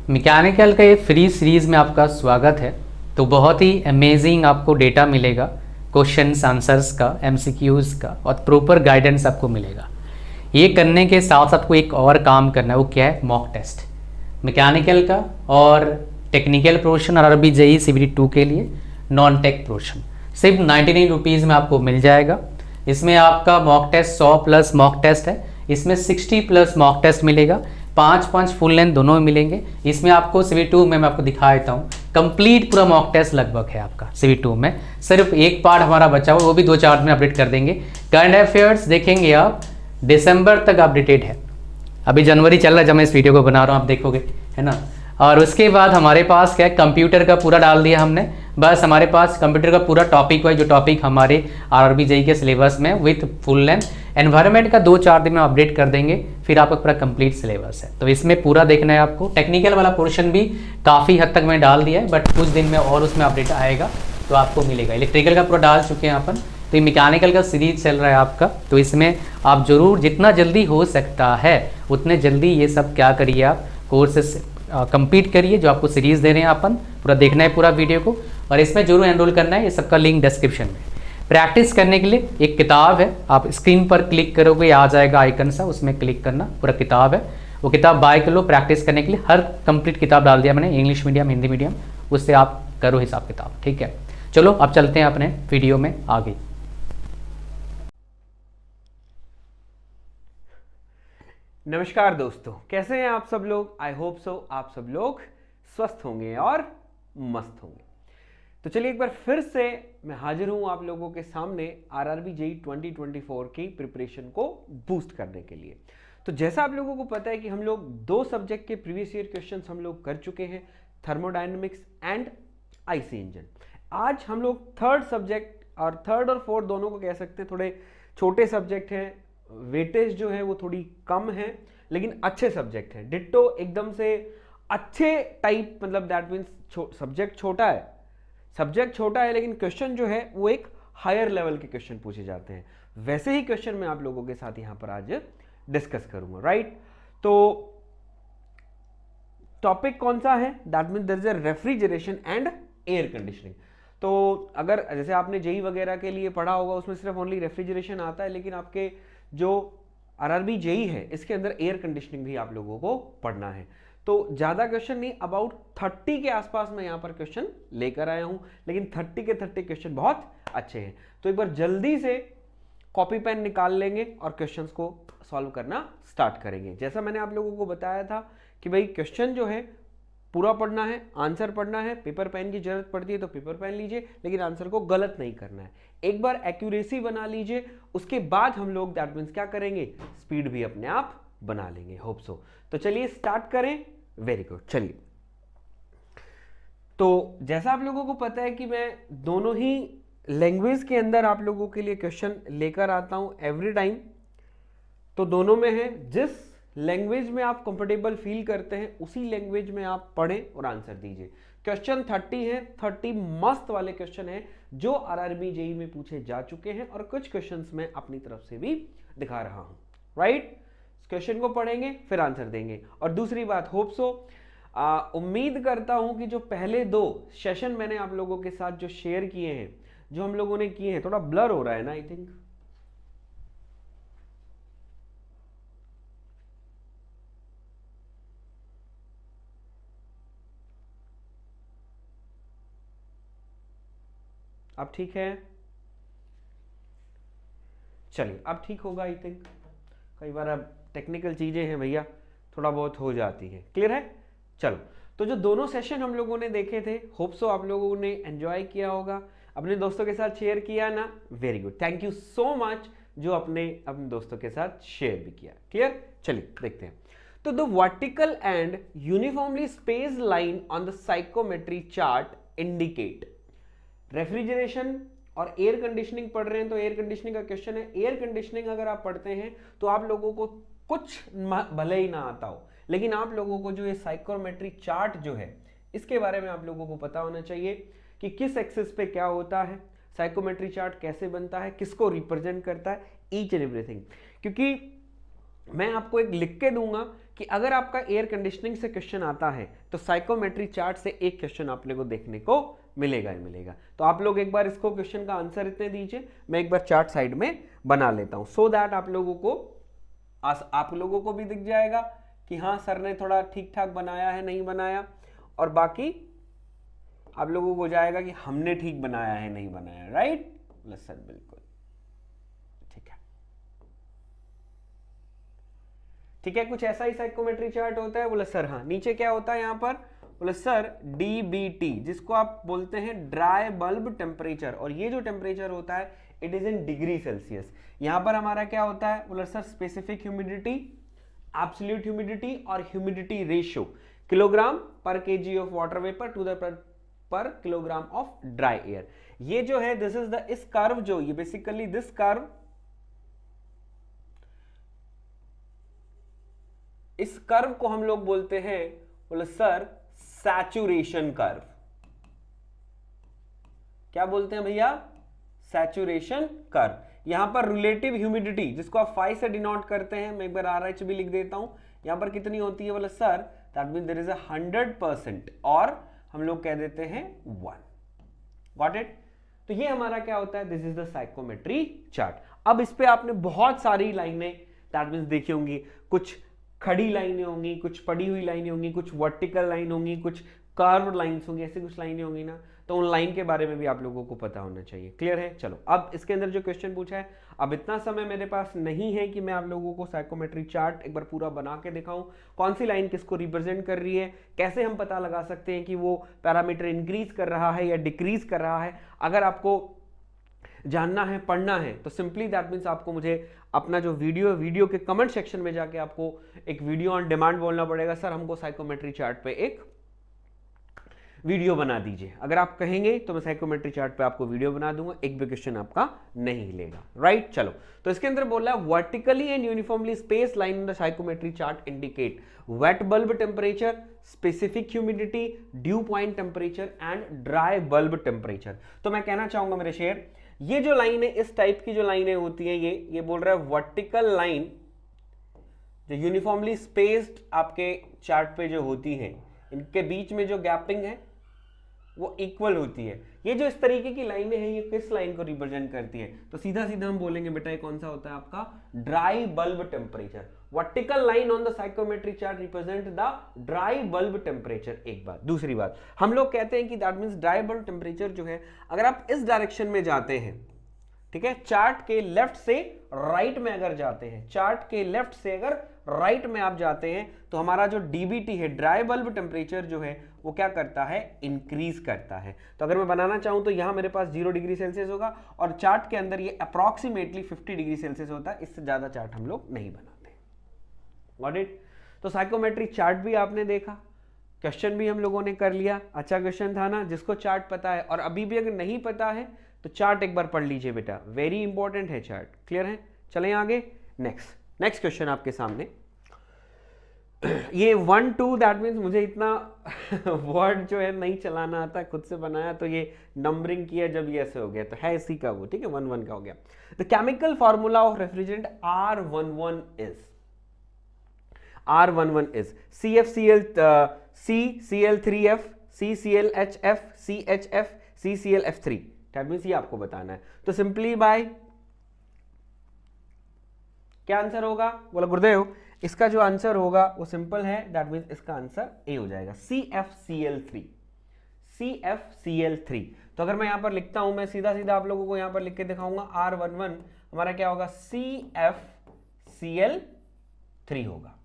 Mechanical का ये free series में आपका स्वागत है। तो बहुत ही अमेजिंग आपको डेटा मिलेगा, क्वेश्चंस आंसर्स का, एमसीक्यूज़ का और प्रॉपर गाइडेंस आपको मिलेगा। ये करने के साथ साथ को एक और काम करना है, वो क्या है? मॉक टेस्ट मैकेनिकल का और टेक्निकल पोर्शन और अरबी जेई CBT 2 के लिए नॉन टेक पोर्शन सिर्फ 99 रुपीज़ में आपको मिल जाएगा। इसमें आपका mock test 100 plus mock test है, इसमें 60 प्लस मॉक टेस्ट मिलेगा, 5 फुल लेंथ दोनों में मिलेंगे। इसमें आपको CBT 2 में मैं आपको दिखा देता हूँ, कंप्लीट पूरा मॉक टेस्ट लगभग है आपका CBT 2 में। सिर्फ एक पार्ट हमारा बचा हुआ, वो भी 2-4 दिन में अपडेट कर देंगे। करंट अफेयर्स देखेंगे आप, दिसंबर तक अपडेटेड है। अभी जनवरी चल रहा है जब मैं इस वीडियो को बना रहा हूँ, आप देखोगे, है ना। और उसके बाद हमारे पास क्या है, कंप्यूटर का पूरा डाल दिया हमने। बस हमारे पास कंप्यूटर का पूरा टॉपिक है, जो टॉपिक हमारे आरआरबी जेई के सिलेबस में विथ फुल लेंथ। एनवायरनमेंट का 2-4 दिन में अपडेट कर देंगे, फिर आपका पूरा कंप्लीट सिलेबस है। तो इसमें पूरा देखना है आपको। टेक्निकल वाला पोर्शन भी काफ़ी हद तक मैं डाल दिया है, बट कुछ दिन में और उसमें अपडेट आएगा तो आपको मिलेगा। इलेक्ट्रिकल का पूरा डाल चुके हैं अपन। तो ये मैकेनिकल का सीरीज चल रहा है आपका, तो इसमें आप जरूर जितना जल्दी हो सकता है उतने जल्दी ये सब क्या करिए, आप कोर्सेस कंप्लीट करिए जो आपको सीरीज़ दे रहे हैं अपन। पूरा देखना है पूरा वीडियो को, और इसमें जरूर एनरोल करना है। ये सबका लिंक डिस्क्रिप्शन में। प्रैक्टिस करने के लिए एक किताब है, आप स्क्रीन पर क्लिक करोगे आ जाएगा आइकन सा, उसमें क्लिक करना, पूरा किताब है। वो किताब बाय कर लो प्रैक्टिस करने के लिए। हर कंप्लीट किताब डाल दिया मैंने, इंग्लिश मीडियम, हिंदी मीडियम, उससे आप करो हिसाब किताब, ठीक है। चलो अब चलते हैं अपने वीडियो में आगे। नमस्कार दोस्तों, कैसे हैं आप सब लोग? आई होप सो आप सब लोग स्वस्थ होंगे और मस्त होंगे। तो चलिए एक बार फिर से मैं हाजिर हूं आप लोगों के सामने आरआरबी जेई 2024 की प्रिपरेशन को बूस्ट करने के लिए। तो जैसा आप लोगों को पता है कि हम लोग 2 सब्जेक्ट के प्रीवियस ईयर क्वेश्चंस हम लोग कर चुके हैं, थर्मोडायनेमिक्स एंड आईसी इंजन। आज हम लोग थर्ड सब्जेक्ट, और थर्ड और फोर्थ दोनों को कह सकते हैं थोड़े छोटे सब्जेक्ट हैं, वेटेज जो है वो थोड़ी कम है, लेकिन अच्छे सब्जेक्ट हैं। डिट्टो एकदम से अच्छे टाइप, मतलब दैट मीन्स सब्जेक्ट छोटा है लेकिन क्वेश्चन जो है वो एक हायर लेवल के क्वेश्चन पूछे जाते हैं। वैसे ही क्वेश्चन मैं आप लोगों के साथ यहां पर आज डिस्कस करूंगा, राइट। तो टॉपिक कौन सा है? That means there is a refrigeration and air conditioning. तो अगर जैसे आपने जेई वगैरह के लिए पढ़ा होगा, उसमें सिर्फ ओनली रेफ्रिजरेशन आता है, लेकिन आपके जो आरआरबी जेई है इसके अंदर एयर कंडीशनिंग भी आप लोगों को पढ़ना है। तो ज्यादा क्वेश्चन नहीं, अबाउट 30 के आसपास मैं यहां पर क्वेश्चन लेकर आया हूं, लेकिन 30 के 30 क्वेश्चन बहुत अच्छे हैं। तो एक बार जल्दी से कॉपी पेन निकाल लेंगे और क्वेश्चंस को सॉल्व करना स्टार्ट करेंगे। जैसा मैंने आप लोगों को बताया था कि भाई क्वेश्चन जो है पूरा पढ़ना है, आंसर पढ़ना है। पेपर पेन की जरूरत पड़ती है तो पेपर पेन लीजिए, लेकिन आंसर को गलत नहीं करना है। एक बार एक्यूरेसी बना लीजिए, उसके बाद हम लोग दैट मीन्स क्या करेंगे, स्पीड भी अपने आप बना लेंगे। Hope so. तो चलिए स्टार्ट करें। Very good. चलिए, तो जैसा आप लोगों को पता है कि मैं दोनों ही लैंग्वेज के अंदर आप लोगों के लिए क्वेश्चन लेकर आता हूं एवरी टाइम। तो दोनों में है, जिस लैंग्वेज में आप कंफर्टेबल फील करते हैं उसी लैंग्वेज में आप पढ़ें और आंसर दीजिए। क्वेश्चन 30 है, 30 मस्त वाले क्वेश्चन हैं जो आरआरबी जेई में पूछे जा चुके हैं, और कुछ क्वेश्चंस मैं अपनी तरफ से भी दिखा रहा हूं, राइट। क्वेश्चन को पढ़ेंगे फिर आंसर देंगे। और दूसरी बात, होप सो उम्मीद करता हूं कि जो पहले 2 सेशन मैंने आप लोगों के साथ जो शेयर किए हैं, जो हम लोगों ने किए हैं, थोड़ा ब्लर हो रहा है ना, आई थिंक। अब ठीक है? चलिए अब ठीक होगा आई थिंक। कई बार अब टेक्निकल चीजें हैं भैया, थोड़ा बहुत हो जाती है। क्लियर है? चलो, तो जो दोनों सेशन हम लोगों ने देखे थे, होप सो आप लोगों ने एंजॉय किया होगा, अपने दोस्तों के साथ शेयर किया ना। Very good, thank you so much जो अपने दोस्तों के साथ शेयर भी किया। क्लियर? चलिए देखते हैं। तो the vertical and uniformly spaced line on the psychrometry chart indicate. Refrigeration और एयर कंडीशनिंग पढ़ रहे हैं तो एयर कंडीशनिंग का क्वेश्चन है। एयर कंडीशनिंग अगर आप पढ़ते हैं तो आप लोगों को कुछ भले ही ना आता हो, लेकिन आप लोगों को जो ये साइकोमेट्री चार्ट जो है इसके बारे में आप लोगों को पता होना चाहिए कि किस एक्सिस पे क्या होता है, साइकोमेट्री चार्ट कैसे बनता है, किसको रिप्रेजेंट करता है, ईच एंड एवरीथिंग। क्योंकि मैं आपको एक लिख के दूंगा कि अगर आपका एयर कंडीशनिंग से क्वेश्चन आता है तो साइकोमेट्री चार्ट से एक क्वेश्चन आप लोगों को देखने को मिलेगा ही मिलेगा। तो आप लोग एक बार इसको क्वेश्चन का आंसर इतने दीजिए, मैं एक बार चार्ट साइड में बना लेता हूं सो दैट आप लोगों को भी दिख जाएगा कि हाँ सर ने थोड़ा ठीक ठाक बनाया है नहीं बनाया, और बाकी आप लोगों को हो जाएगा कि हमने ठीक बनाया है नहीं बनाया। राइट? सर बिल्कुल ठीक है, ठीक है, कुछ ऐसा ही साइकोमेट्री चार्ट होता है। बोला सर हाँ। नीचे क्या होता है यहां पर? बोला सर डीबीटी, जिसको आप बोलते हैं ड्राई बल्ब टेम्परेचर, और ये जो टेम्परेचर होता है it is in degree Celsius. यहां पर हमारा क्या होता है? बोला sir specific humidity, absolute humidity और humidity ratio, kilogram per KG of water vapour to the per kilogram of dry air. ये जो है दिस इज द, इस कर्व जो ये बेसिकली दिस कर्व, इस कर्व को हम लोग बोलते हैं बोले सर सैचुरेशन कर्व। क्या बोलते हैं भैया? Saturation curve. यहां पर रिलेटिव ह्यूमिडिटी जिसको आप 5 से डिनोट करते हैं, मैं एक बार RH भी लिख देता हूं, यहां पर कितनी होती है? बोले sir that mean there is 100%, और हम लोग कह देते हैं 1। Got it? तो ये हमारा क्या होता है? This is the psychrometry chart. अब इस पे आपने बहुत सारी लाइनें दैट मीन्स देखी होंगी, कुछ खड़ी लाइनें होंगी, कुछ पड़ी हुई लाइनें होंगी, कुछ वर्टिकल लाइन होंगी, कुछ कर्व लाइंस होंगी, ऐसे कुछ लाइनें होंगी ना, तो उन लाइन के बारे में भी आप लोगों को पता होना चाहिए। क्लियर है? चलो अब इसके अंदर जो क्वेश्चन पूछा है, अब इतना समय मेरे पास नहीं है कि मैं आप लोगों को साइकोमेट्री चार्ट एक बार पूरा बना के दिखाऊं, कौन सी लाइन किसको रिप्रेजेंट कर रही है, कैसे हम पता लगा सकते हैं कि वो पैरामीटर इंक्रीज कर रहा है या डिक्रीज कर रहा है। अगर आपको जानना है, पढ़ना है, तो सिंपली दैट मीन्स आपको मुझे अपना जो वीडियो के कमेंट सेक्शन में जाके आपको एक वीडियो ऑन डिमांड बोलना पड़ेगा, सर हमको साइकोमेट्री चार्ट पे एक वीडियो बना दीजिए। अगर आप कहेंगे तो मैं साइकोमेट्री चार्ट पे आपको वीडियो बना दूंगा, एक भी क्वेश्चन आपका नहीं हिलेगा। राइट? चलो, तो इसके अंदर बोला है vertically and uniformly space line in the psychrometry chart indicate wet bulb temperature, specific humidity, due point temperature and dry bulb temperature. तो मैं कहना चाहूंगा मेरे शेर, ये जो लाइन है, इस टाइप की जो लाइनें होती हैं, ये बोल रहा है वर्टिकल लाइन जो यूनिफॉर्मली स्पेस्ड आपके चार्ट पे जो होती है, इनके बीच में जो गैपिंग है वो इक्वल होती है। ये जो इस तरीके की लाइनें हैं, ये किस लाइन को रिप्रेजेंट करती है? तो सीधा सीधा हम बोलेंगे बेटा ये कौन सा होता है आपका? Dry bulb temperature. Vertical line on the psychrometry chart represent the dry bulb temperature. एक बात। दूसरी बात, हम लोग कहते हैं कि that means dry bulb temperature जो है, अगर आप इस डायरेक्शन में जाते हैं, ठीक है, चार्ट के लेफ्ट से राइट में अगर जाते हैं, चार्ट के लेफ्ट से अगर राइट में आप जाते हैं, तो हमारा जो डीबीटी है, ड्राई बल्ब टेम्परेचर जो है, वो क्या करता है? इंक्रीज करता है। तो अगर मैं बनाना चाहूं तो यहां मेरे पास 0 डिग्री सेल्सियस होगा, और चार्ट के अंदर ये अप्रॉक्सीमेटली 50 डिग्री सेल्सियस होता है। इससे ज्यादा चार्ट हम लोग नहीं बनाते। Got it? तो साइकोमेट्री चार्ट भी आपने देखा, क्वेश्चन भी हम लोगों ने कर लिया। अच्छा क्वेश्चन था ना? जिसको चार्ट पता है, और अभी भी अगर नहीं पता है तो चार्ट एक बार पढ़ लीजिए बेटा, वेरी इंपॉर्टेंट है चार्ट। क्लियर है? चलें आगे। नेक्स्ट क्वेश्चन आपके सामने। ये 1 2 दैट मीन्स मुझे इतना वर्ड जो है नहीं चलाना आता, खुद से बनाया, तो ये नंबरिंग किया जब ये ऐसे हो गया, तो है इसी का वो, ठीक है, 1 1 का हो गया। The chemical formula of refrigerant R11 is CFCl CCl3F CClHF CHF CClF3। That means ये आपको बताना है। तो सिंपली बाय क्या आंसर होगा? बोला गुरुदेव इसका जो आंसर होगा वो सिंपल है, दैट मीन्स इसका आंसर ए हो जाएगा, CFCl3। CFCl3। तो अगर मैं यहां पर लिखता हूं, मैं सीधा सीधा आप लोगों को यहां पर लिख के दिखाऊंगा, R11 हमारा क्या होगा? CFCl3 होगा।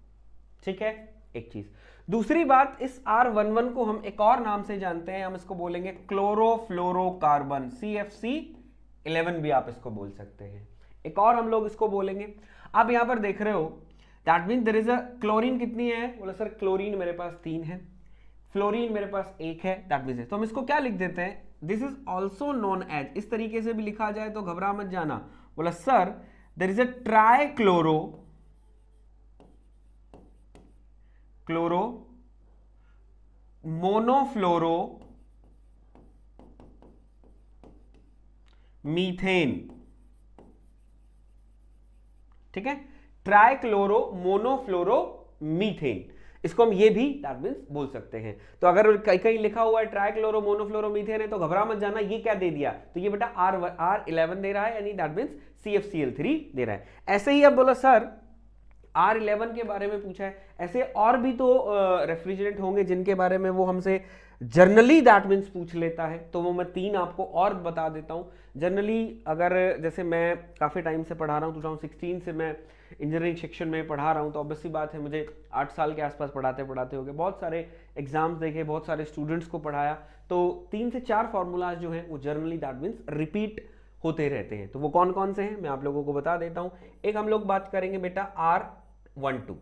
ठीक है, एक चीज। दूसरी बात, इस R11 को हम एक और नाम से जानते हैं, हम इसको बोलेंगे क्लोरोफ्लोरोकार्बन, CFC11 भी आप इसको बोल सकते हैं। एक और हम लोग इसको बोलेंगे। आप यहां पर देख रहे हो, that mean there is a chlorine कितनी है? बोला सर क्लोरीन मेरे पास 3 है, फ्लोरीन मेरे पास 1 है, दैट मीन्स तो हम इसको क्या लिख देते हैं? This is also known as, इस तरीके से भी लिखा जाए तो घबरा मत जाना। बोला sir there is a trichloromonofluoromethane. ठीक है, ट्राइक्लोरो मोनोफ्लोरो मीथेन, इसको हम ये भी दैट मींस बोल सकते हैं। तो अगर कहीं कहीं लिखा हुआ है ट्राइक्लोरो मोनोफ्लोरो मीथेन है तो घबरा मत जाना, ये क्या दे दिया, तो ये बेटा R11 दे रहा है, यानी दैट मींस CFCl3 दे रहा है। ऐसे ही अब बोला सर R11 के बारे में पूछा है, ऐसे और भी तो रेफ्रिजरेंट होंगे जिनके बारे में वो हमसे जनरली दैट मीन्स पूछ लेता है, तो वो मैं 3 आपको और बता देता हूँ। जनरली अगर जैसे मैं काफ़ी टाइम से पढ़ा रहा हूँ, 2016 से मैं इंजीनियरिंग सेक्शन में पढ़ा रहा हूँ, तो ऑब्वियसली बात है मुझे 8 साल के आसपास पढ़ाते पढ़ाते हो गए, बहुत सारे एग्जाम्स देखे, बहुत सारे स्टूडेंट्स को पढ़ाया, तो 3 से 4 फार्मूलाज जो हैं वो जनरली दैट मीन्स रिपीट होते रहते हैं। तो वो कौन कौन से हैं मैं आप लोगों को बता देता हूँ। एक हम लोग बात करेंगे बेटा R12,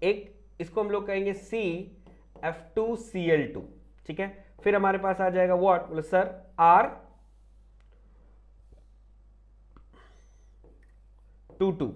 एक इसको हम लोग कहेंगे CF2Cl2, ठीक है। फिर हमारे पास आ जाएगा व्हाट, बोले सर R22,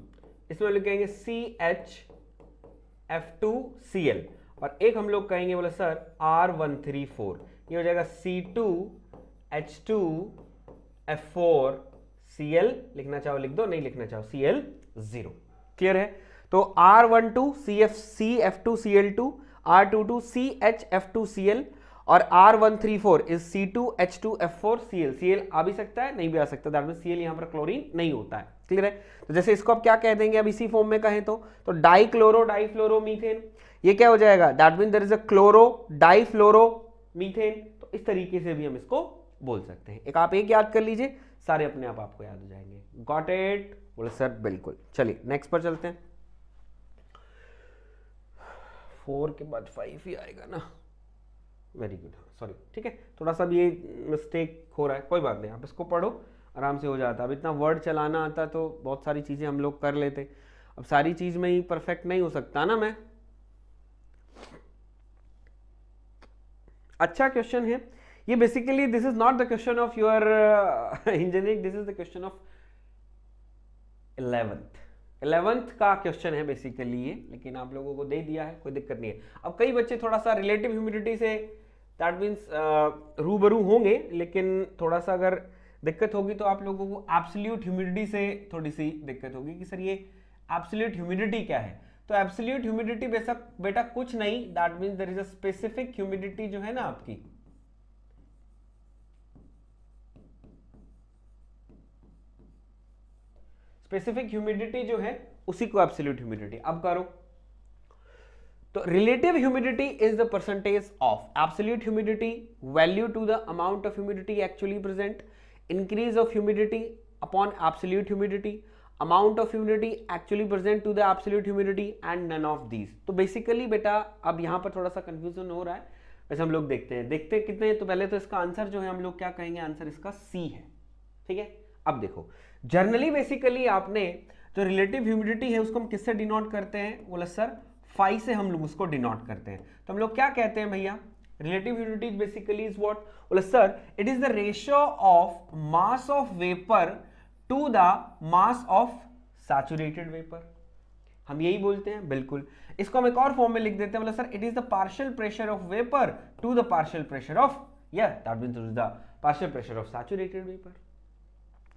इसमें हम लोग कहेंगे CHF2Cl, और एक हम लोग कहेंगे बोले सर R134, ये हो जाएगा C2H2F4Cl, लिखना चाहो लिख दो, नहीं लिखना चाहो Cl0। क्लियर है? तो R12 CF2Cl2, R22 CHF2Cl और R134 इज C2H2F4Cl। Cl आ भी सकता है, नहीं भी आ सकता, दैट मींस Cl यहां पर क्लोरीन नहीं होता है। क्लियर है? तो जैसे इसको आप क्या कह देंगे अब इसी फॉर्म में कहें तो डाइक्लोरो डाइफ्लोरोमीथेन, ये क्या हो जाएगा, that mean there is a chlorodifluoromethane. तो इस तरीके से भी हम इसको बोल सकते हैं। एक आप एक याद कर लीजिए, सारे अपने आप आपको याद हो जाएंगे। Got it? बोले सर बिल्कुल। चलिए नेक्स्ट पर चलते हैं। 4 के बाद 5 ही आएगा ना, वेरी गुड, सॉरी, ठीक है, थोड़ा सा भी ये मिस्टेक हो रहा है, कोई बात नहीं, आप इसको पढ़ो, आराम से हो जाता। अब इतना वर्ड चलाना आता तो बहुत सारी चीज़ें हम लोग कर लेते, अब सारी चीज़ में ही परफेक्ट नहीं हो सकता ना मैं। अच्छा क्वेश्चन है ये, basically this is not the question of your engineering, this is the question of 11th का क्वेश्चन है बेसिकली ये, लेकिन आप लोगों को दे दिया है, कोई दिक्कत नहीं है। अब कई बच्चे थोड़ा सा relative humidity say that means रूबरू होंगे, लेकिन थोड़ा सा अगर दिक्कत होगी तो आप लोगों को एब्सोल्यूट ह्यूमिडिटी से थोड़ी सी दिक्कत होगी कि सर ये एब्सोल्यूट ह्यूमिडिटी क्या है। तो एब्सोल्यूट ह्यूमिडिटी बेटा कुछ नहीं, that means there is a specific humidity जो है ना आपकी, स्पेसिफिक ह्यूमिडिटी जो है उसी को एब्सोल्यूट ह्यूमिडिटी। अब करो तो relative humidity is the percentage of absolute humidity value to the amount of humidity actually present, increase of humidity upon absolute humidity, amount of humidity actually present to the absolute humidity and none of these. तो basically बेटा अब यहां पर थोड़ा सा confusion हो रहा है, वैसे हम लोग देखते कितने। तो पहले तो इसका आंसर जो है हम लोग क्या कहेंगे, आंसर इसका सी है, ठीक है। अब देखो जनरली बेसिकली आपने जो रिलेटिव ह्यूमिडिटी है उसको हम किससे डिनोट करते हैं, बोला सर फाई से हम लोग उसको डिनोट करते हैं। तो हम लोग क्या कहते हैं भैया, relative humidity basically is what, बोला sir it is the ratio of mass of vapour to the mass of saturated vapour. हम यही बोलते हैं, बिल्कुल। इसको हम एक और फॉर्म में लिख देते हैं, बोला sir it is the partial pressure of vapour to the partial pressure of that means the partial pressure of saturated vapour,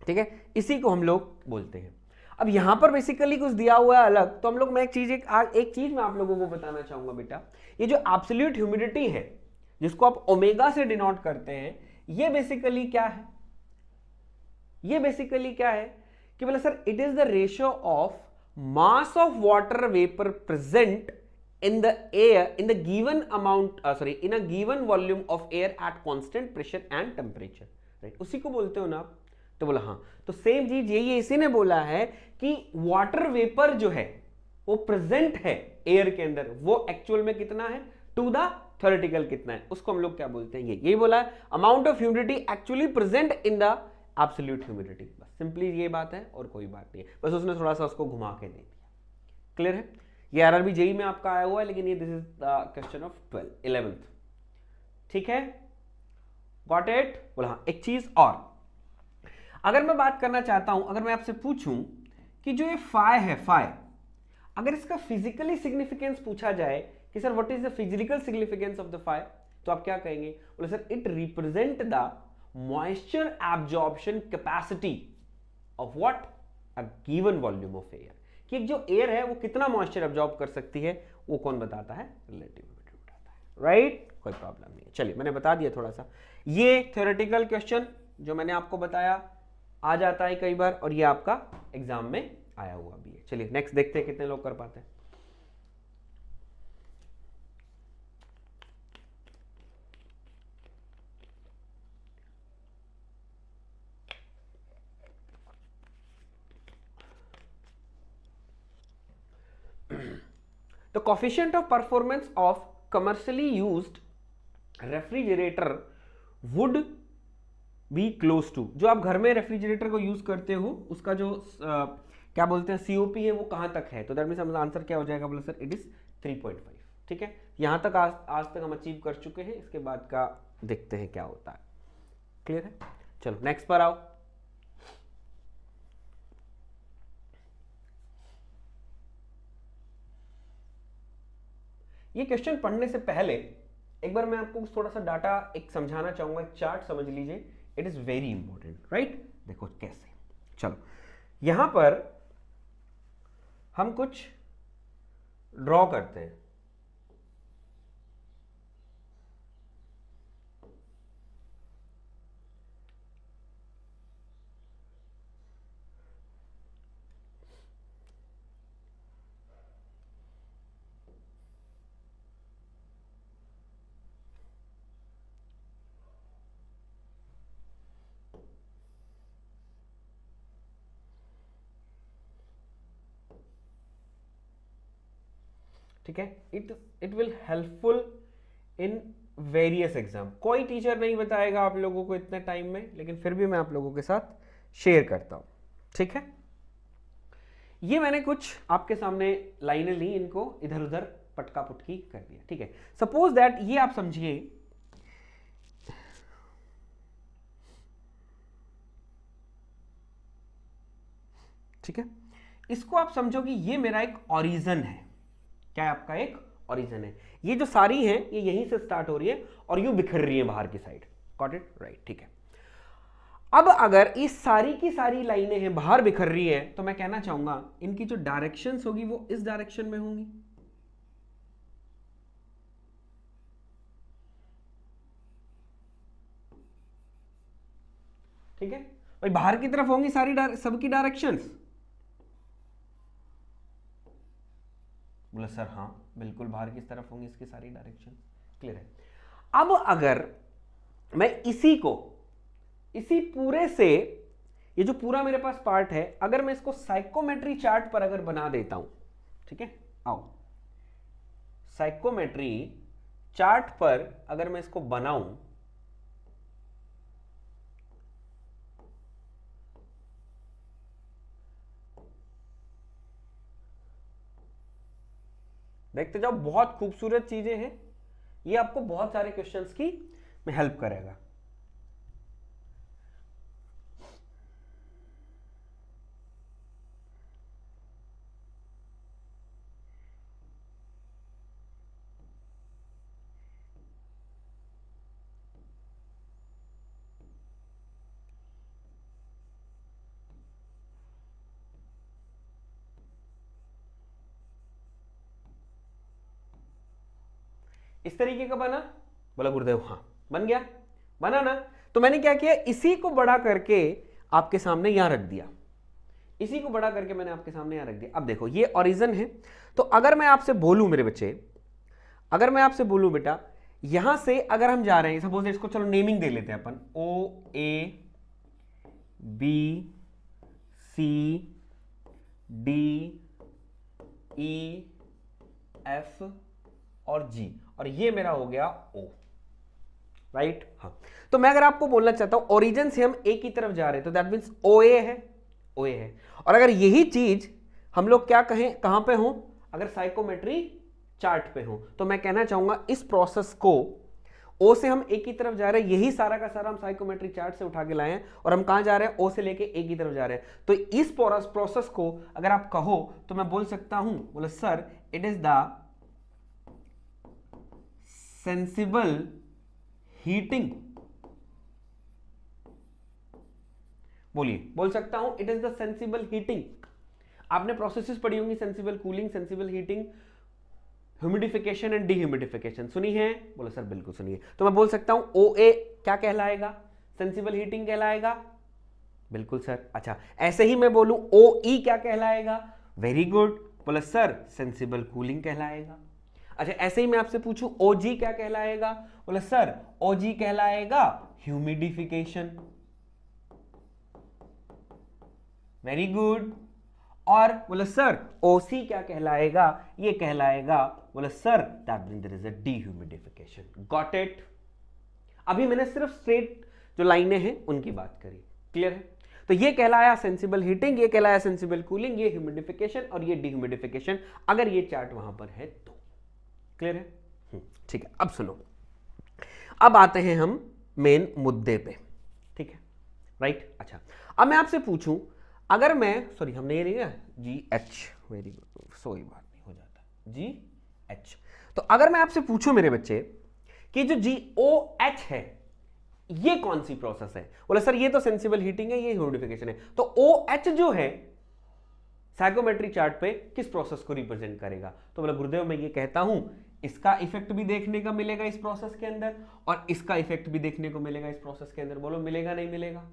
ठीक है। इसी को हम लोग बोलते हैं। अब यहां पर बेसिकली कुछ दिया हुआ है अलग, तो हम लोग मैं एक चीज मैं आप लोगों को बताना चाहूंगा बेटा, ये जो एब्सोल्यूट ह्यूमिडिटी है जिसको आप ओमेगा से डिनोट करते हैं, ये बेसिकली क्या है, ये बेसिकली क्या है कि बोला sir it is the ratio of mass of water vapour present in the air in the given amount in a given volume of air at constant pressure and temperature, right? उसी को बोलते हो ना आप, तो बोला हाँ। तो सेम चीज यही इसी ने बोला है कि वाटर वेपर जो है वो प्रेजेंट है एयर के अंदर, वो एक्चुअल में कितना है टू द थ्योरेटिकल कितना है, उसको हम लोग क्या बोलते हैं, यही बोला है amount of humidity actually present in the absolute humidity. बस सिंपली ये बात है और कोई बात नहीं है, बस उसने थोड़ा सा उसको घुमा के दे दिया। क्लियर है? ये आरआरबी जेई में आपका आया हुआ है, लेकिन ये this is the question of 11th, ठीक है। Got it? बोला हाँ। एक चीज और अगर मैं बात करना चाहता हूं, अगर मैं आपसे पूछूं कि जो ये फाई है, फाई अगर इसका फिजिकली सिग्निफिकेंस पूछा जाए कि sir what is the physical significance of the phi, तो आप क्या कहेंगे, बोले sir it represent the moisture absorption capacity of what, a given volume of air. कि जो एयर है वो कितना मॉइस्चर एब्जॉर्ब कर सकती है, वो कौन बताता है? रिलेटिव ह्यूमिडिटी बताता है, राइट? कोई प्रॉब्लम नहीं है। चलिए मैंने बता दिया थोड़ा सा, ये थ्योरेटिकल क्वेश्चन जो मैंने आपको बताया आ जाता है कई बार, और ये आपका एग्जाम में आया हुआ भी है। चलिए नेक्स्ट देखते हैं कितने लोग कर पाते हैं। The coefficient of performance of commercially used refrigerator would be close to, जो आप घर में रेफ्रिजरेटर को यूज करते हो उसका जो क्या बोलते हैं COP है वो कहां तक है? तो दैट मींस हमारा आंसर क्या हो जाएगा? बोले सर इट इज 3.5। ठीक है, यहां तक आज तक हम अचीव कर चुके हैं, इसके बाद का देखते हैं क्या होता है। क्लियर है? चलो नेक्स्ट पर आओ। ये क्वेश्चन पढ़ने से पहले एक बार मैं आपको थोड़ा सा डाटा एक समझाना चाहूंगा, एक चार्ट समझ लीजिए, it is very important, right? देखो कैसे, चलो यहां पर हम कुछ ड्रॉ करते हैं। ठीक है, it will helpful in various exam. कोई टीचर नहीं बताएगा आप लोगों को इतने टाइम में, लेकिन फिर भी मैं आप लोगों के साथ शेयर करता हूं। ठीक है, ये मैंने कुछ आपके सामने लाइनें ली, इनको इधर उधर पटका पुटकी कर दिया। ठीक है, सपोज दैट ये आप समझिए ठीक है, इसको आप समझो कि ये मेरा एक ओरिजिन है। क्या है? आपका एक ओरिजिन है। ये जो सारी हैं ये यहीं से स्टार्ट हो रही है और यूं बिखर रही है बाहर की साइड। Got it? राइट। ठीक है, अब अगर ये सारी की सारी लाइनें हैं बाहर बिखर रही है, तो मैं कहना चाहूंगा इनकी जो डायरेक्शंस होगी वो इस डायरेक्शन में होंगी। ठीक है भाई, बाहर की तरफ होंगी सारी सबकी डायरेक्शंस। बोला सर हाँ बिल्कुल बाहर की तरफ होंगी इसकी सारी डायरेक्शन। क्लियर है? अब अगर मैं इसी पूरे से, ये जो पूरा मेरे पास पार्ट है, अगर मैं इसको साइकोमेट्री चार्ट पर अगर बना देता हूं, ठीक है, आओ साइकोमेट्री चार्ट पर अगर मैं इसको बनाऊं, देखते जाओ, बहुत खूबसूरत चीजें हैं ये, आपको बहुत सारे क्वेश्चंस की में हेल्प करेगा। इस तरीके का बना? बोला गुरुदेव हाँ बन गया। बना ना? तो मैंने क्या किया, इसी को बड़ा करके आपके सामने यहां रख दिया, इसी को बड़ा करके मैंने आपके सामने यहां रख दिया। अब देखो ये ओरिजिन है, तो अगर मैं आपसे बोलूं मेरे बच्चे, अगर मैं आपसे बोलूं बेटा यहां से अगर हम जा रहे हैं, सपोज इसको चलो नेमिंग दे लेते हैं अपन, O A B C D E F और G, और ये मेरा हो गया O, राइट? हाँ, तो मैं अगर आपको बोलना चाहता हूं ओरिजिन से हम A की तरफ जा रहे हैं, तो दैट मीन्स OA है, OA है। और अगर यही चीज हम लोग क्या कहें, कहां पे हो, अगर साइकोमेट्री चार्ट पे हो, तो मैं कहना चाहूंगा इस प्रोसेस को O से हम A की तरफ जा रहे हैं, यही सारा का सारा हम साइकोमेट्री चार्ट से उठा के लाए हैं, और हम कहां जा रहे हैं, O से लेके A की तरफ जा रहे हैं। तो इस प्रोसेस को अगर आप कहो तो मैं बोल सकता हूं, बोले sir it is the sensible heating, बोलिए, बोल सकता हूं it is the sensible heating. आपने प्रोसेसेस पढ़ी होंगी, sensible cooling, sensible heating, humidification and dehumidification, सुनी है? बोलो सर बिल्कुल सुनी है। तो मैं बोल सकता हूं OA क्या कहलाएगा? सेंसिबल हीटिंग कहलाएगा। बिल्कुल सर। अच्छा, ऐसे ही मैं बोलूं OE क्या कहलाएगा? Very good. बोला सर सेंसिबल कूलिंग कहलाएगा। अच्छा, ऐसे ही मैं आपसे पूछूं OG क्या कहलाएगा? बोला सर OG कहलाएगा ह्यूमिडिफिकेशन। Very good. और बोला सर OC क्या कहलाएगा? ये कहलाएगा, बोला sir that means there is a dehumidification. Got it? अभी मैंने सिर्फ स्ट्रेट जो लाइनें हैं उनकी बात करी। क्लियर है? तो ये कहलाया सेंसिबल हीटिंग, ये कहलाया सेंसिबल कूलिंग, ये ह्यूमिडिफिकेशन और ये डीह्यूमिडिफिकेशन, अगर ये चार्ट वहां पर है तो। क्लियर है? ठीक है। अब सुनो, अब आते हैं हम मेन मुद्दे पे। ठीक है, राइट। अच्छा, अब मैं आपसे पूछूं, अगर मैं, सॉरी हमने ये लिया GH, वेरी गुड, सोई बात नहीं हो जाता, GH। तो अगर मैं आपसे पूछूं मेरे बच्चे कि जो GOH है ये कौन सी प्रोसेस है? बोला सर ये तो सेंसिबल हीटिंग है, ये ह्यूमिडिफिकेशन है। तो OH जो है साइकोमेट्री चार्ट पे किस प्रोसेस को रिप्रेजेंट करेगा? तो बोला गुरुदेव मैं ये कहता हूं इसका इफेक्ट भी देखने का मिलेगा इस प्रोसेस के अंदर, और इसका इफेक्ट भी देखने को मिलेगा इस प्रोसेस के अंदर। बोलो मिलेगा नहीं मिलेगा?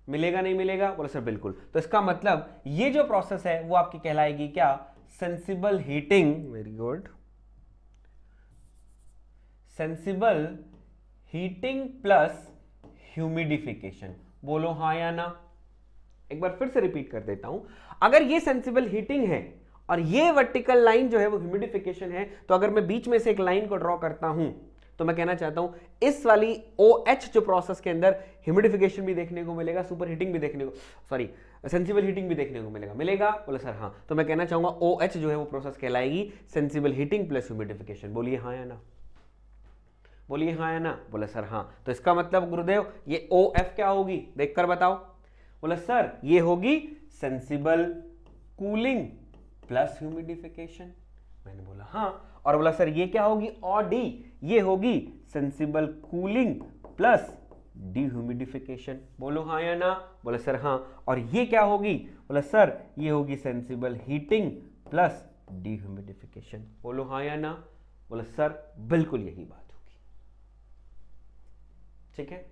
मिलेगा नहीं मिलेगा? बोलो सर बिल्कुल। तो इसका मतलब ये जो प्रोसेस है वो आपकी कहलाएगी क्या? Sensible heating. Very good. Sensible heating plus humidification. बोलो हाँ या ना? एक बार फिर से रिपीट कर देता हूं, अगर ये सेंसिबल हीटिंग है और ये वर्टिकल लाइन जो है वो ह्यूमिडिफिकेशन है, तो अगर मैं बीच में से एक लाइन को ड्रॉ करता हूं तो मैं कहना चाहता हूं इस वाली OH जो प्रोसेस के अंदर ह्यूमिडिफिकेशन भी देखने को मिलेगा, सुपर हीटिंग भी देखने को, सॉरी सेंसिबल हीटिंग भी देखने को मिलेगा। मिलेगा? बोले सर हाँ। तो मैं कहना चाहूंगा OH जो है वो प्रोसेस कहलाएगी सेंसिबल हीटिंग प्लस ह्यूमिडिफिकेशन। बोलिए हाँ या ना? बोलिए हाँ या ना? बोले सर हाँ। तो इसका मतलब गुरुदेव ये OF क्या होगी? देखकर बताओ। बोले सर ये होगी सेंसिबल कूलिंग प्लस ह्यूमिडिफिकेशन। मैंने बोला हाँ। और बोला सर ये क्या होगी? OD, ये होगी सेंसिबल कूलिंग प्लस डीह्यूमिडिफिकेशन। बोलो हाँ या ना? बोले सर हाँ। और ये क्या होगी? बोले सर ये होगी सेंसिबल हीटिंग प्लस डीह्यूमिडिफिकेशन। बोलो हाँ या ना? बोले सर बिल्कुल यही बात होगी। ठीक है,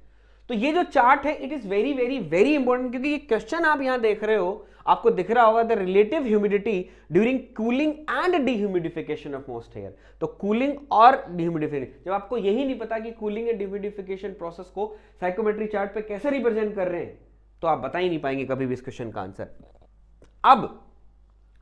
तो ये जो चार्ट है it is very very very important, क्योंकि ये क्वेश्चन आप यहां देख रहे हो, आपको दिख रहा होगा the relative humidity during cooling and dehumidification of most air. तो कूलिंग और डीह्यूमिडिफिकेशन, जब आपको यही नहीं पता कि कूलिंग एंड डीह्यूमिडिफिकेशन प्रोसेस को साइकोमेट्री चार्ट पे कैसे रिप्रेजेंट कर रहे हैं, तो आप बता ही नहीं पाएंगे कभी भी इस क्वेश्चन का आंसर। अब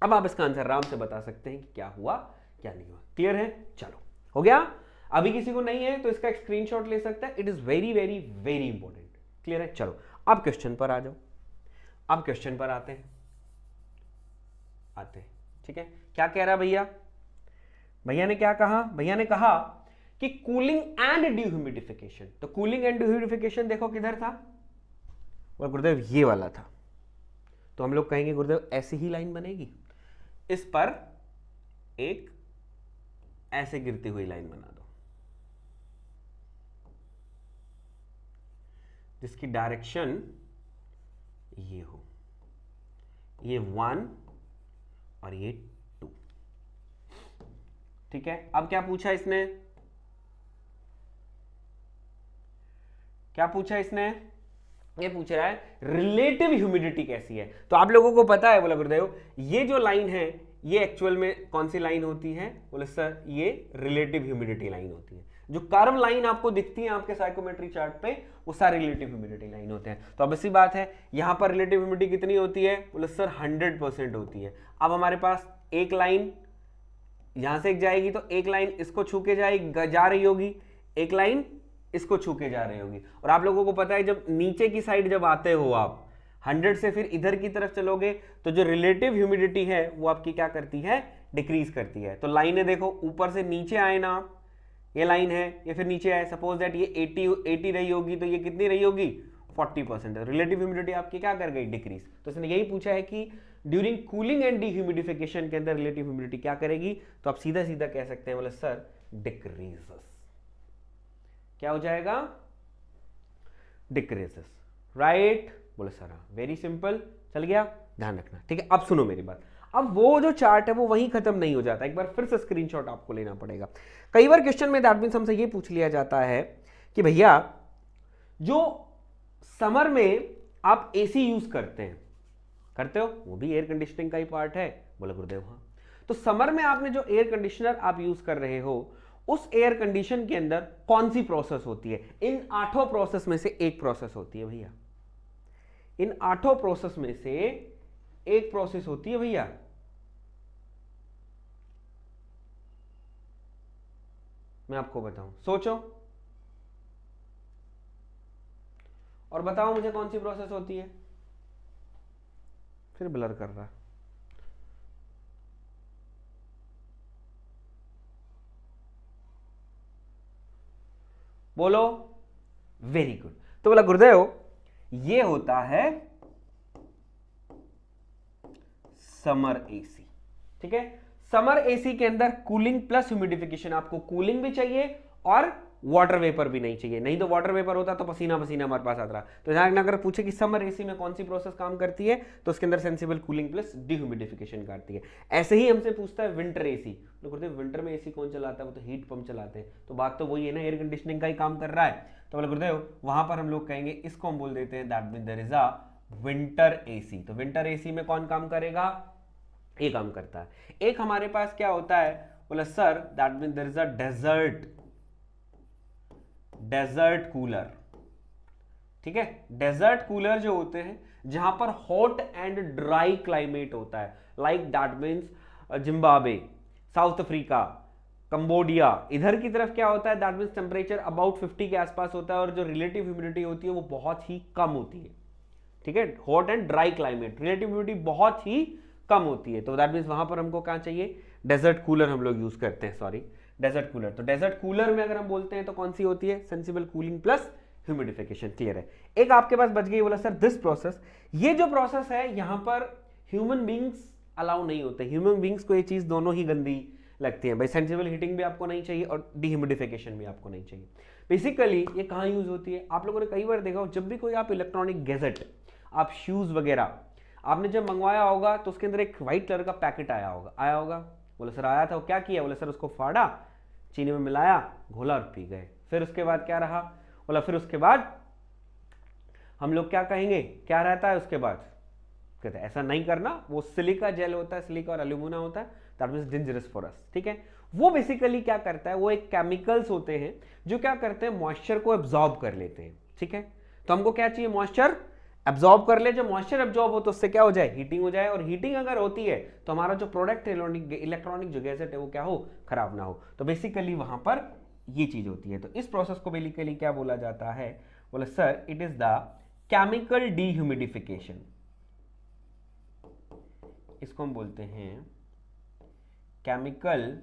आप इसका आंसर आराम से बता सकते हैं कि क्या हुआ क्या नहीं हुआ। क्लियर है? चलो हो गया। अभी किसी को नहीं है तो इसका एक स्क्रीनशॉट ले सकता है। It is very very very important. Clear है? चलो अब क्वेश्चन पर आ जाओ। अब क्वेश्चन पर आते हैं। ठीक है, क्या कह रहा भैया? भैया ने क्या कहा? भैया ने कहा कि कूलिंग एंड डीह्यूमिडिफिकेशन। तो कूलिंग एंड डीह्यूमिडिफिकेशन देखो किधर था? और गुरुदेव ये वाला था। तो हम लोग कहेंगे गुरुदेव ऐसी ही लाइन बनेगी, इस पर एक ऐसे गिरती हुई लाइन बना दो जिसकी डायरेक्शन ये हो, ये 1 और ये 2। ठीक है, अब क्या पूछा इसने? क्या पूछा इसने? ये पूछ रहा है रिलेटिव ह्यूमिडिटी कैसी है। तो आप लोगों को पता है, बोला गुरुदेव ये जो लाइन है ये एक्चुअल में कौन सी लाइन होती है? बोले सर ये रिलेटिव ह्यूमिडिटी लाइन होती है। जो कर्व लाइन आपको दिखती है आपके साइकोमेट्री चार्ट पे वो सारे रिलेटिव ह्यूमिडिटी लाइन होते हैं। तो अब ऐसी बात है, यहां पर रिलेटिव ह्यूमिडिटी कितनी होती है? बोले सर 100% होती है। अब हमारे पास एक लाइन यहां से एक जाएगी तो एक लाइन इसको छू के जा रही होगी, एक लाइन इसको छू के जा रही होगी। और आप लोगों को पता है जब नीचे की साइड जब आते हो आप 100 से फिर इधर की तरफ चलोगे तो जो रिलेटिव ह्यूमिडिटी है वो आपकी क्या करती है? डिक्रीज करती है। तो लाइनें देखो ऊपर से नीचे आए ना, ये लाइन है, ये फिर नीचे आए, सपोज दैट ये 80 रही होगी तो ये कितनी रही होगी? 40%। रिलेटिव ह्यूमिडिटी आपकी क्या कर गई? डिक्रीज। तो इसने यही पूछा है कि ड्यूरिंग कूलिंग एंड डीह्यूमिडिफिकेशन के अंदर रिलेटिव ह्यूमिडिटी क्या करेगी? तो आप सीधा सीधा कह सकते हैं बोले सर डिक्रीजेस। क्या हो जाएगा? डिक्रीजेस। राइट? बोले सर हाँ, वेरी सिंपल। चल गया? ध्यान रखना, ठीक है। अब सुनो मेरी बात, अब वो जो चार्ट है वो वहीं खत्म नहीं हो जाता, एक बार फिर से स्क्रीनशॉट आपको लेना पड़ेगा। कई बार क्वेश्चन में दैट मींस हमसे ये पूछ लिया जाता है कि भैया जो समर में आप एसी यूज करते हो वो भी एयर कंडीशनिंग का ही पार्ट है। बोला गुरुदेव हाँ। तो समर में आपने जो एयर कंडीशनर आप यूज कर रहे हो उस एयर कंडीशन के अंदर कौन सी प्रोसेस होती है? इन 8 प्रोसेस में से एक प्रोसेस होती है भैया, इन 8 प्रोसेस में से एक प्रोसेस होती है भैया। मैं आपको बताऊं, सोचो और बताओ मुझे कौन सी प्रोसेस होती है। फिर ब्लर कर रहा है। बोलो। Very good. तो बोला गुरुदेव ये होता है समर एसी, ठीक है। समर एसी के अंदर कूलिंग प्लस ह्यूमिडिफिकेशन, आपको कूलिंग भी चाहिए और वाटर वेपर भी नहीं चाहिए, नहीं तो वाटर वेपर होता तो पसीना पसीना हमारे पास आता रहा। तो ध्यान अगर पूछे कि समर एसी में कौन सी प्रोसेस काम करती है तो उसके अंदर सेंसिबल कूलिंग प्लस डिह्यूमिडिफिकेशन करती है। ऐसे ही हमसे पूछता है विंटर एसी, तो कहते हैं विंटर में एसी कौन चलाता है? वो तो हीट पंप चलाते हैं। तो बात तो वही है ना, एयर कंडीशनिंग का ही काम कर रहा है। तो बोले गुरुदेव वहां पर हम लोग कहेंगे, इसको हम बोल देते हैं that mean there is a winter AC. तो विंटर एसी में कौन काम करेगा? ये काम करता है। एक हमारे पास क्या होता है? बोला sir that mean there is a desert cooler, ठीक है। डेजर्ट कूलर जो होते हैं जहां पर हॉट एंड ड्राई क्लाइमेट होता है, like that means Zimbabwe, south Africa, Cambodia, इधर की तरफ क्या होता है? दैट मीन्स टेम्परेचर अबाउट 50 के आसपास होता है और जो रिलेटिव ह्यूमिडिटी होती है वो बहुत ही कम होती है, ठीक है। Hot and dry climate, relative humidity बहुत ही कम होती है। तो दैट मीन्स वहां पर हमको क्या चाहिए? डेजर्ट कूलर हम लोग यूज करते हैं, सॉरी डेजर्ट कूलर। तो डेजर्ट कूलर में अगर हम बोलते हैं तो कौन सी होती है? Sensible cooling plus humidification. Clear है। एक आपके पास बच गई, बोला सर दिस प्रोसेस, ये जो प्रोसेस है यहां पर ह्यूमन बींग्स अलाउ नहीं होते। ह्यूमन बींग्स को ये चीज दोनों ही गंदी लगती है भाई, सेंसिबल हीटिंग भी आपको नहीं चाहिए और डिह्यूमिडिफिकेशन भी आपको नहीं चाहिए। बेसिकली ये कहाँ यूज होती है? आप लोगों ने कई बार देखा हो, जब भी कोई आप इलेक्ट्रॉनिक गैजेट, आप शूज वगैरह आपने जब मंगवाया होगा तो उसके अंदर एक व्हाइट कलर का पैकेट आया होगा। बोले सर आया था, वो क्या किया? बोले सर उसको फाड़ा, चीनी में मिलाया, घोला और पी गए। फिर उसके बाद क्या रहा? बोला फिर उसके बाद हम लोग क्या कहेंगे, क्या रहता है उसके बाद? कहते हैं ऐसा नहीं करना, वो सिलिका जेल होता है, सिलिका और एल्यूमिना होता है, that means dangerous for us, ठीक है। वो बेसिकली क्या करता है? वो एक केमिकल्स होते हैं जो क्या करते हैं? मॉइस्चर को एब्जॉर्ब कर लेते हैं, ठीक है। तो हमको क्या चाहिए? मॉइस्चर एब्जॉर्ब कर ले। जब मॉइस्चर एब्जॉर्ब हो तो उससे क्या हो जाए? हीटिंग हो जाए, और हीटिंग अगर होती है तो हमारा जो प्रोडक्ट है, इलेक्ट्रॉनिक जो गैजेट है वो क्या हो? खराब ना हो। तो बेसिकली वहां पर ये चीज होती है। तो इस प्रोसेस को बेसिकली क्या बोला जाता है? बोले sir it is the chemical dehumidification. इसको हम बोलते हैं केमिकल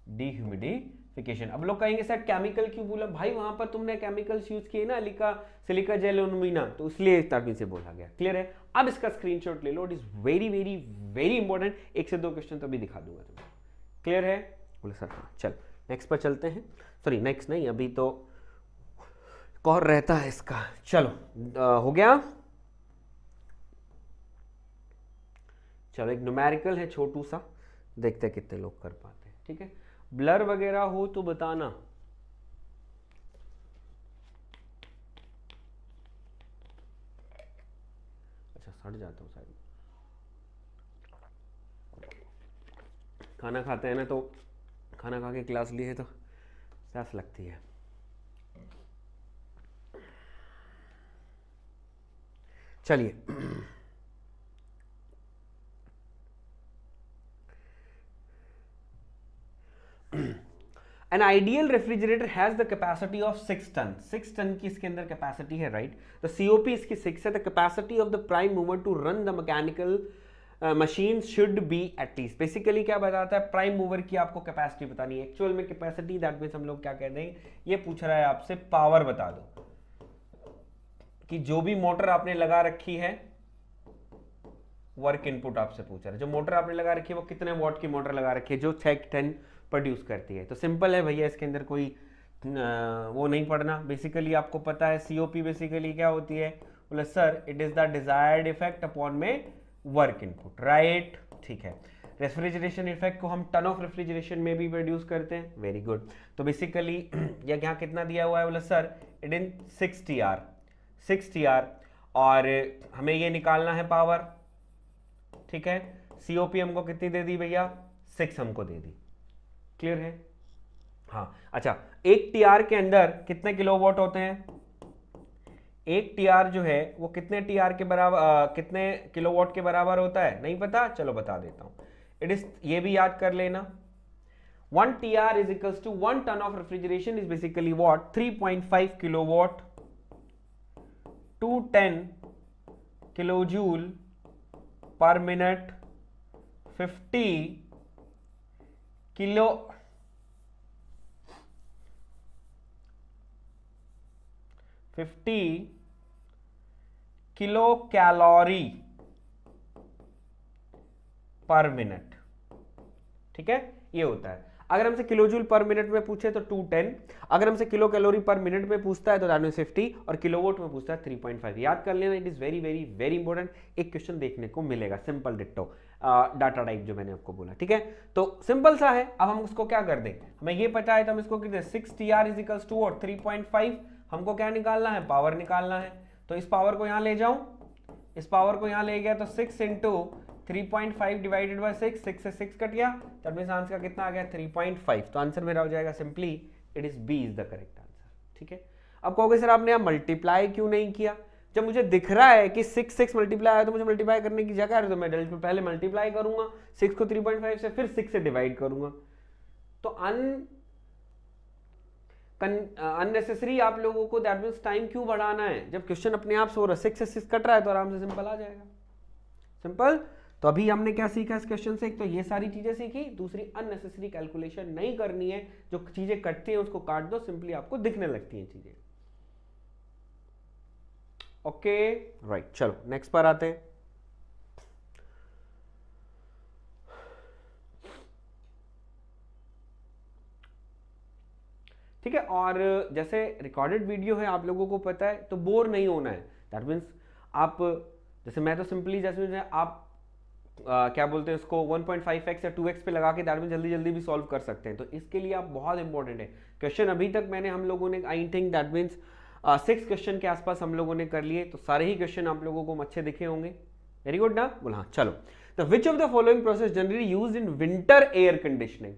डीह्यूमिडिफिकेशन। अब लोग कहेंगे सर केमिकल क्यों बोला? भाई वहां पर तुमने केमिकल्स यूज किए ना, सिलिका जेल एल्यूमिना, तो इसलिए तभी से बोला गया। क्लियर है। अब इसका स्क्रीनशॉट ले लो, it is very very very important. 1 से 2 क्वेश्चन तो अभी दिखा दूंगा तुम्हें। क्लियर है? बोले सर हाँ। चल नेक्स्ट पर चलते हैं। सॉरी नेक्स्ट नहीं, अभी तो कौन रहता है इसका। चलो हो गया। चलो एक न्यूमेरिकल है छोटू सा, देखते हैं कितने लोग कर पाते हैं, ठीक है। ब्लर वगैरह हो तो बताना। अच्छा सड़ जाता हूँ शायद, खाना खाते हैं ना, तो खाना खा के क्लास ली है तो प्यास लगती है। चलिए An ideal refrigerator has the capacity of 6 ton। 6 ton की इसके अंदर कैपेसिटी है, राइट। तो COP इसकी 6 है। The capacity of the prime mover to run the mechanical machine should be at least. Basically क्या बताता है? प्राइम मूवर की आपको कैपेसिटी बतानी है। एक्चुअल में कैपेसिटी दैट मीन्स हम लोग क्या कहते हैं, ये पूछ रहा है आपसे पावर बता दो कि जो भी मोटर आपने लगा रखी है, वर्क इनपुट आपसे पूछ रहा है, जो मोटर आपने लगा रखी है वो कितने वॉट की मोटर लगा रखी है जो 10 प्रोड्यूस करती है। तो सिंपल है भैया, इसके अंदर कोई वो नहीं पढ़ना, बेसिकली आपको पता है COP बेसिकली क्या होती है, बोले sir it is the desired effect upon में वर्क इनपुट, राइट, ठीक है। रेफ्रिजरेशन इफेक्ट को हम टन ऑफ रेफ्रिजरेशन में भी प्रोड्यूस करते हैं, वेरी गुड। तो बेसिकली यहाँ कितना दिया हुआ है, बोले सर इट इन 6 TR और हमें ये निकालना है पावर, ठीक है। COP हमको कितनी दे दी भैया, 6 हमको दे दी, क्लियर है। हाँ अच्छा, 1 TR के अंदर कितने किलोवाट होते हैं, 1 TR जो है वो कितने TR के बराबर कितने किलोवाट के बराबर होता है, नहीं पता, चलो बता देता हूं। इट इज, ये भी याद कर लेना, 1 TR is equals to 1 ton of refrigeration is basically what, 3.5 kilowatt, 210 kilojoule per minute, 50 kilo calorie per minute, ठीक है, ये होता है। अगर हमसे किलोजूल पर मिनट में पूछे तो 210, अगर हमसे किलो कैलोरी पर मिनट में पूछता है तो दैट मींस 50 और किलोवाट में पूछता है 3.5। याद कर लेना, it is very very very important. एक क्वेश्चन देखने को मिलेगा सिंपल डिट्टो डाटा टाइप जो मैंने आपको बोला, ठीक है। तो सिंपल सा है, अब हम उसको क्या कर दें, हमें ये पता है तो हम इसको कहते हैं 6 TR इज इक्वल्स टू 3.5, हमको क्या निकालना है, पावर निकालना है। तो इस पावर को यहां ले जाऊं, इस पावर को यहां ले गया तो 6 इंटू 3.5 डिवाइडेड बाय 6, 6 से 6 कट गया, तब मींस आंसर का कितना आ गया 3.5। तो आंसर मेरा हो जाएगा simply it is B is the correct answer, ठीक है। अब कहोगे सर आपने यहां मल्टीप्लाई क्यों नहीं किया, जब मुझे दिख रहा है कि 6 मल्टीप्लाई आया तो मुझे मल्टीप्लाई करने की जगह है तो मैं पहले मल्टीप्लाई करूंगा 6 को 3.5 से, फिर 6 से डिवाइड करूंगा। तो अननेसेसरी आप लोगों को दैट मींस टाइम क्यों बढ़ाना है, जब क्वेश्चन अपने आप से हो रहा है, 6 से 6 कट रहा है तो आराम से सिंपल आ जाएगा, सिंपल। तो अभी हमने क्या सीखा इस क्वेश्चन से, एक तो ये सारी चीजें सीखी, दूसरी अननेसेसरी कैलकुलेशन नहीं करनी है, जो चीजें कटती हैं उसको काट दो, सिंपली आपको दिखने लगती हैं चीजें। ओके राइट, चलो नेक्स्ट पर आते हैं। ठीक है, और जैसे रिकॉर्डेड वीडियो है आप लोगों को पता है, तो बोर नहीं होना है, दैट मीन्स आप जैसे मैं तो सिंपली जैसे आप क्या बोलते हैं उसको 1.5x या 2x पे लगा के दैट मीन जल्दी जल्दी भी सॉल्व कर सकते हैं। तो इसके लिए आप बहुत इंपॉर्टेंट है क्वेश्चन, अभी तक मैंने हम लोगों ने I think that means 6 question के आसपास हम लोगों ने कर लिए, तो सारे ही क्वेश्चन आप लोगों को अच्छे दिखे होंगे, वेरी गुड ना, बोला हाँ। चलो, the which of the following process generally used in winter air conditioning,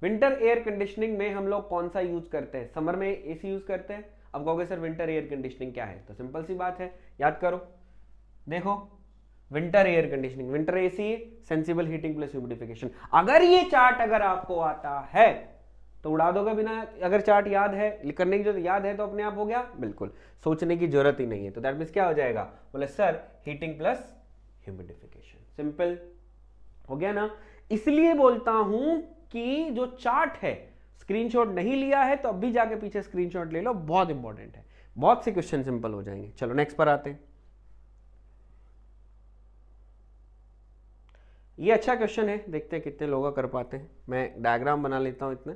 winter air conditioning में हम लोग कौन सा यूज करते हैं, समर में एसी यूज करते हैं। अब कहोगे सर विंटर एयर कंडीशनिंग क्या है, तो सिंपल सी बात है, याद करो, देखो winter air conditioning, winter AC, sensible heating plus humidification. अगर ये चार्ट अगर आपको आता है तो उड़ा दोगे बिना, अगर चार्ट याद है करने की जरूरत याद है तो अपने आप हो गया, बिल्कुल सोचने की जरूरत ही नहीं है। तो दैट मींस क्या हो जाएगा, बोले sir heating plus humidification, simple हो गया ना। इसलिए बोलता हूं कि जो चार्ट है स्क्रीनशॉट नहीं लिया है तो अभी जाके पीछे स्क्रीनशॉट ले लो, बहुत इंपॉर्टेंट है, बहुत से क्वेश्चन सिंपल हो जाएंगे। चलो नेक्स्ट पर आते हैं। ये अच्छा क्वेश्चन है, देखते हैं कितने लोग कर पाते हैं। मैं डायग्राम बना लेता हूं इतने।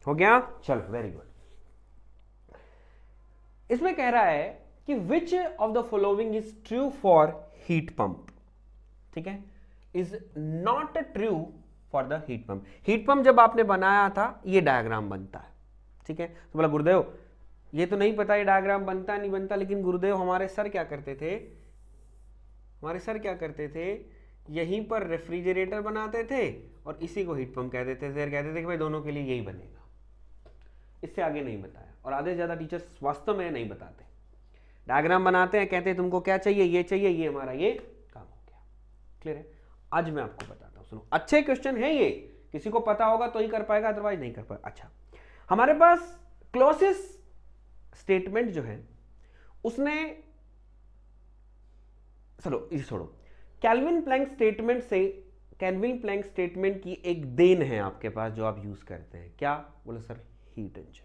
हो गया, चलो वेरी गुड। इसमें कह रहा है कि which of the following is true for heat pump, ठीक है, is not true for the heat pump. Heat pump जब आपने बनाया था ये डायग्राम बनता है, ठीक है। तो बोला गुरुदेव ये तो नहीं पता ये डायग्राम बनता नहीं बनता, लेकिन गुरुदेव हमारे सर क्या करते थे, हमारे सर क्या करते थे, यहीं पर रेफ्रिजरेटर बनाते थे और इसी को हीट पंप कह देते थे, कहते थे कि भाई दोनों के लिए यही बनेगा, इससे आगे नहीं बताया। और आधे से ज़्यादा टीचर्स वास्तव में नहीं बताते, डायग्राम बनाते हैं, कहते हैं तुमको क्या चाहिए, ये चाहिए, ये हमारा ये काम हो गया। क्लियर है? आज मैं आपको बताता हूँ, सुनो, अच्छे क्वेश्चन है ये, किसी को पता होगा तो ही कर पाएगा, अदरवाइज नहीं कर पाएगा। अच्छा, हमारे पास क्लॉसियस स्टेटमेंट जो है उसने, चलो ये छोड़ो, कैल्विन प्लैंक स्टेटमेंट से, कैल्विन प्लैंक स्टेटमेंट की एक देन है आपके पास जो आप यूज करते हैं, क्या बोले सर, हीट इंजन।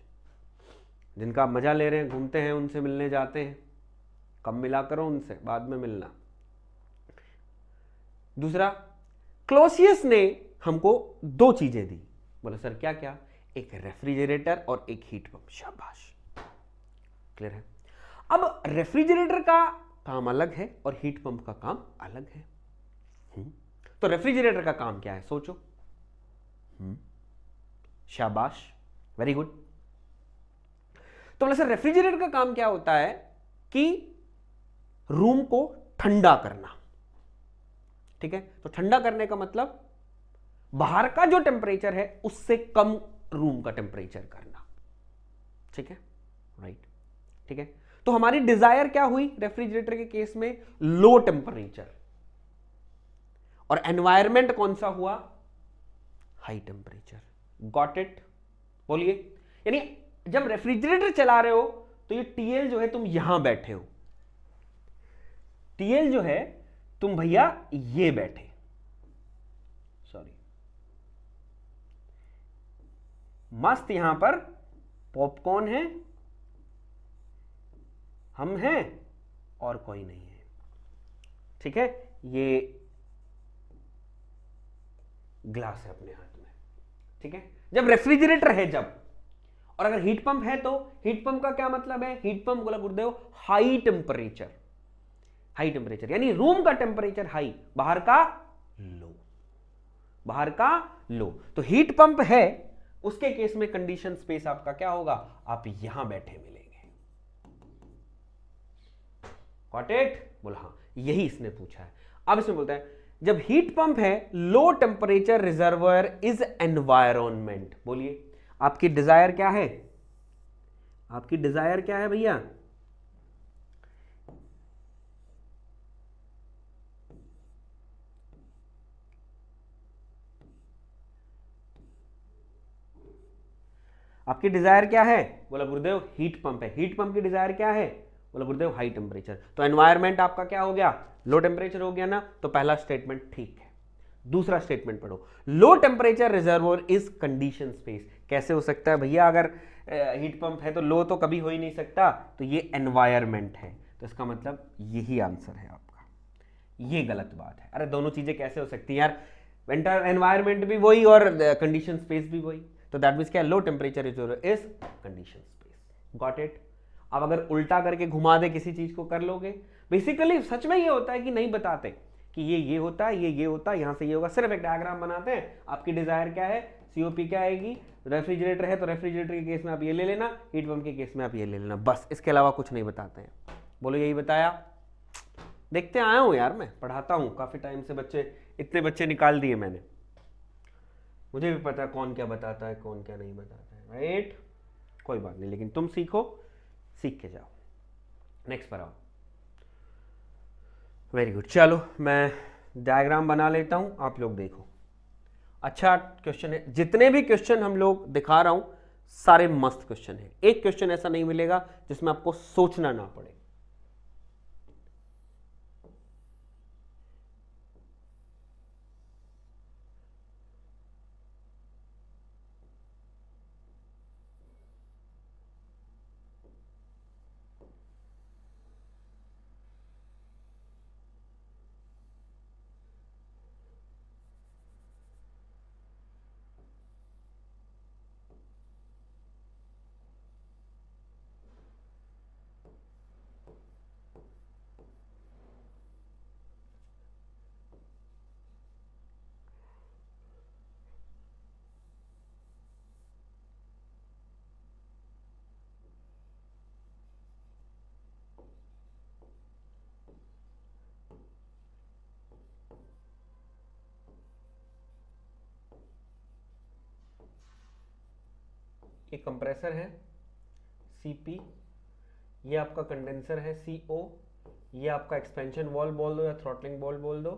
जिनका आप मजा ले रहे हैं, घूमते हैं, उनसे मिलने जाते हैं, कम मिला करो उनसे, बाद में मिलना। दूसरा, क्लॉसियस ने हमको दो चीजें दी, बोले सर क्या क्या, एक रेफ्रिजरेटर और एक हीट पंप। शाबाश, क्लियर है? अब रेफ्रिजरेटर का काम अलग है और हीट पंप का काम अलग है। तो रेफ्रिजरेटर का काम क्या है, सोचो। शाबाश, वेरी गुड। तो बोले सर रेफ्रिजरेटर का काम क्या होता है कि रूम को ठंडा करना। ठीक है, तो ठंडा करने का मतलब बाहर का जो टेम्परेचर है उससे कम रूम का टेम्परेचर करना। ठीक है, राइट, ठीक है। तो हमारी डिजायर क्या हुई रेफ्रिजरेटर के केस में, लो टेम्परेचर, और एनवायरमेंट कौन सा हुआ, हाई टेम्परेचर। Got it? बोलिए। यानी जब रेफ्रिजरेटर चला रहे हो तो ये टीएल जो है तुम यहां बैठे हो, टीएल जो है तुम भैया ये बैठे, सॉरी, मस्त यहां पर पॉपकॉर्न है, हम हैं और कोई नहीं है। ठीक है, ये ग्लास है अपने हाथ में। ठीक है, जब रेफ्रिजरेटर है जब, और अगर हीट पंप है तो हीट पंप का क्या मतलब है, हीट पंप बोला गुरुदेव हाई टेम्परेचर, हाई टेम्परेचर यानी रूम का टेम्परेचर हाई, बाहर का लो, बाहर का लो। तो हीट पंप है, उसके केस में कंडीशन स्पेस आपका क्या होगा, आप यहां बैठे मिलेंगे। Got it? बोला हाँ, यही इसने पूछा है। अब इसमें बोलता है जब हीट पंप है, low temperature reservoir is environment. बोलिए आपकी डिजायर क्या है, आपकी डिजायर क्या है भैया, आपकी डिजायर क्या है, बोला गुरुदेव हीट पंप है। हीट पंप की डिजायर क्या है, बोला गुरुदेव हाई टेम्परेचर। तो एनवायरमेंट आपका क्या हो गया, लो टेम्परेचर हो गया ना, तो पहला स्टेटमेंट ठीक है। दूसरा स्टेटमेंट पढ़ो, low temperature reservoir is condition space. कैसे हो सकता है भैया, अगर हीट पंप है तो लो तो कभी हो ही नहीं सकता, तो ये एनवायरमेंट है, तो इसका मतलब यही आंसर है आपका। ये गलत बात है। अरे दोनों चीजें कैसे हो सकती हैं यार, वेंटर एनवायरमेंट भी वही और कंडीशन स्पेस भी वही, तो दैट मीन्स क्या, low temperature reservoir is condition space. Got it? अब अगर उल्टा करके घुमा दे किसी चीज को, कर लोगे। बेसिकली सच में ये होता है कि नहीं बताते कि ये होता है, ये होता है, यहां से ये होगा, सिर्फ एक डायग्राम बनाते हैं। आपकी डिजायर क्या है, सीओपी क्या आएगी, रेफ्रिजरेटर है तो रेफ्रिजरेटर के केस में आप ये ले लेना, हीट पंप के केस में आप ये ले लेना, बस, इसके अलावा कुछ नहीं बताते हैं। बोलो यही बताया? देखते आया हूं यार, मैं पढ़ाता हूं काफी टाइम से, बच्चे इतने बच्चे निकाल दिए मैंने, मुझे भी पता है कौन क्या बताता है कौन क्या नहीं बताता है, राइट? कोई बात नहीं, लेकिन तुम सीखो, सीख के जाओ। नेक्स्ट पर आओ। वेरी गुड, चलो मैं डायग्राम बना लेता हूं, आप लोग देखो। अच्छा क्वेश्चन है, जितने भी क्वेश्चन हम लोग दिखा रहा हूं सारे मस्त क्वेश्चन है, एक क्वेश्चन ऐसा नहीं मिलेगा जिसमें आपको सोचना ना पड़े। ये कंप्रेसर है Cp, ये आपका कंडेंसर है CO, ये आपका एक्सपेंशन वॉल्व बोल दो या थ्रॉटलिंग वॉल्व बोल दो,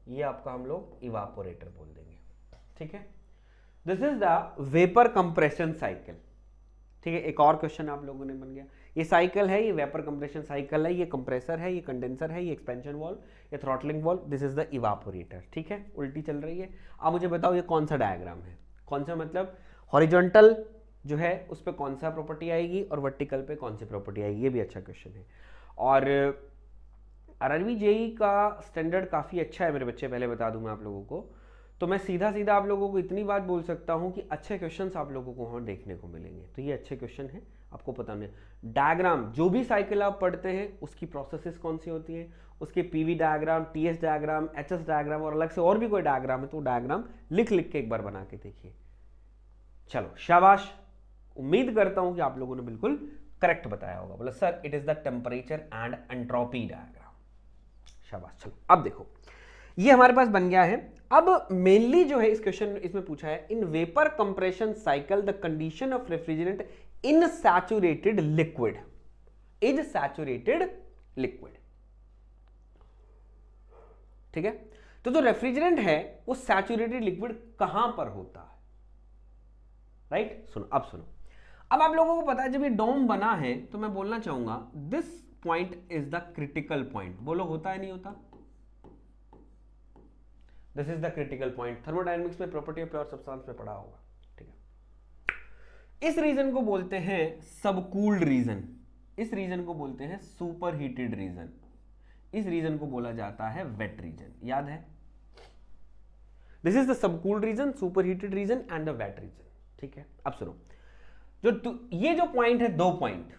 ये आपका हम लोग इवापोरेटर बोल देंगे। ठीक है, this is the vapour compression cycle. ठीक है, एक और क्वेश्चन आप लोगों ने बन गया, ये साइकिल है, ये वेपर कंप्रेशन साइकिल है, ये कंप्रेसर है, ये कंडेंसर है, ये एक्सपेंशन वॉल्व, ये throttling valve, this is the evaporator. ठीक है, उल्टी चल रही है। अब मुझे बताओ ये कौन सा डायग्राम है, कौन सा मतलब हॉरिजॉन्टल जो है उस पर कौन सा प्रॉपर्टी आएगी और वर्टिकल पे कौन सी प्रॉपर्टी आएगी, ये भी अच्छा क्वेश्चन है। और आरआरबी जेई का स्टैंडर्ड काफ़ी अच्छा है मेरे बच्चे, पहले बता दूं मैं आप लोगों को, तो मैं सीधा सीधा आप लोगों को इतनी बात बोल सकता हूं कि अच्छे क्वेश्चंस आप लोगों को वहाँ देखने को मिलेंगे। तो ये अच्छे क्वेश्चन हैं, आपको पता नहीं। डायग्राम, जो भी साइकिल आप पढ़ते हैं उसकी प्रोसेसेस कौन सी होती हैं, उसके PV diagram, TS diagram, HS diagram और अलग से और भी कोई डायग्राम है तो डायग्राम लिख लिख के एक बार बना के देखिए। चलो शाबाश, उम्मीद करता हूं कि आप लोगों ने बिल्कुल करेक्ट बताया होगा। बोला sir it is the temperature and entropy diagram. शाबाश। चलो अब देखो, ये हमारे पास बन गया है। अब मेनली जो है इस क्वेश्चन इसमें पूछा है, इन vapour compression cycle the condition of refrigerant in saturated liquid is saturated liquid. ठीक है, तो जो रेफ्रिजरेंट है वो सैचुरेटेड लिक्विड कहां पर होता है, राइट? सुनो, अब सुनो, अब आप लोगों को पता है जब ये डोम बना है तो मैं बोलना चाहूंगा this point is the critical point. बोलो होता है नहीं होता? This is the critical point. Thermodynamics में प्रॉपर्टी ऑफ प्योर सब्सटेंस में पढ़ा होगा। ठीक है, इस रीजन को बोलते हैं सबकूल्ड रीजन, इस रीजन को बोलते हैं सुपर हीटेड रीजन, इस रीजन को बोला जाता है वेट रीजन। याद है, this is the subcooled region, super heated region and the wet region. ठीक है, अब सुनो, ये जो पॉइंट है, दो पॉइंट,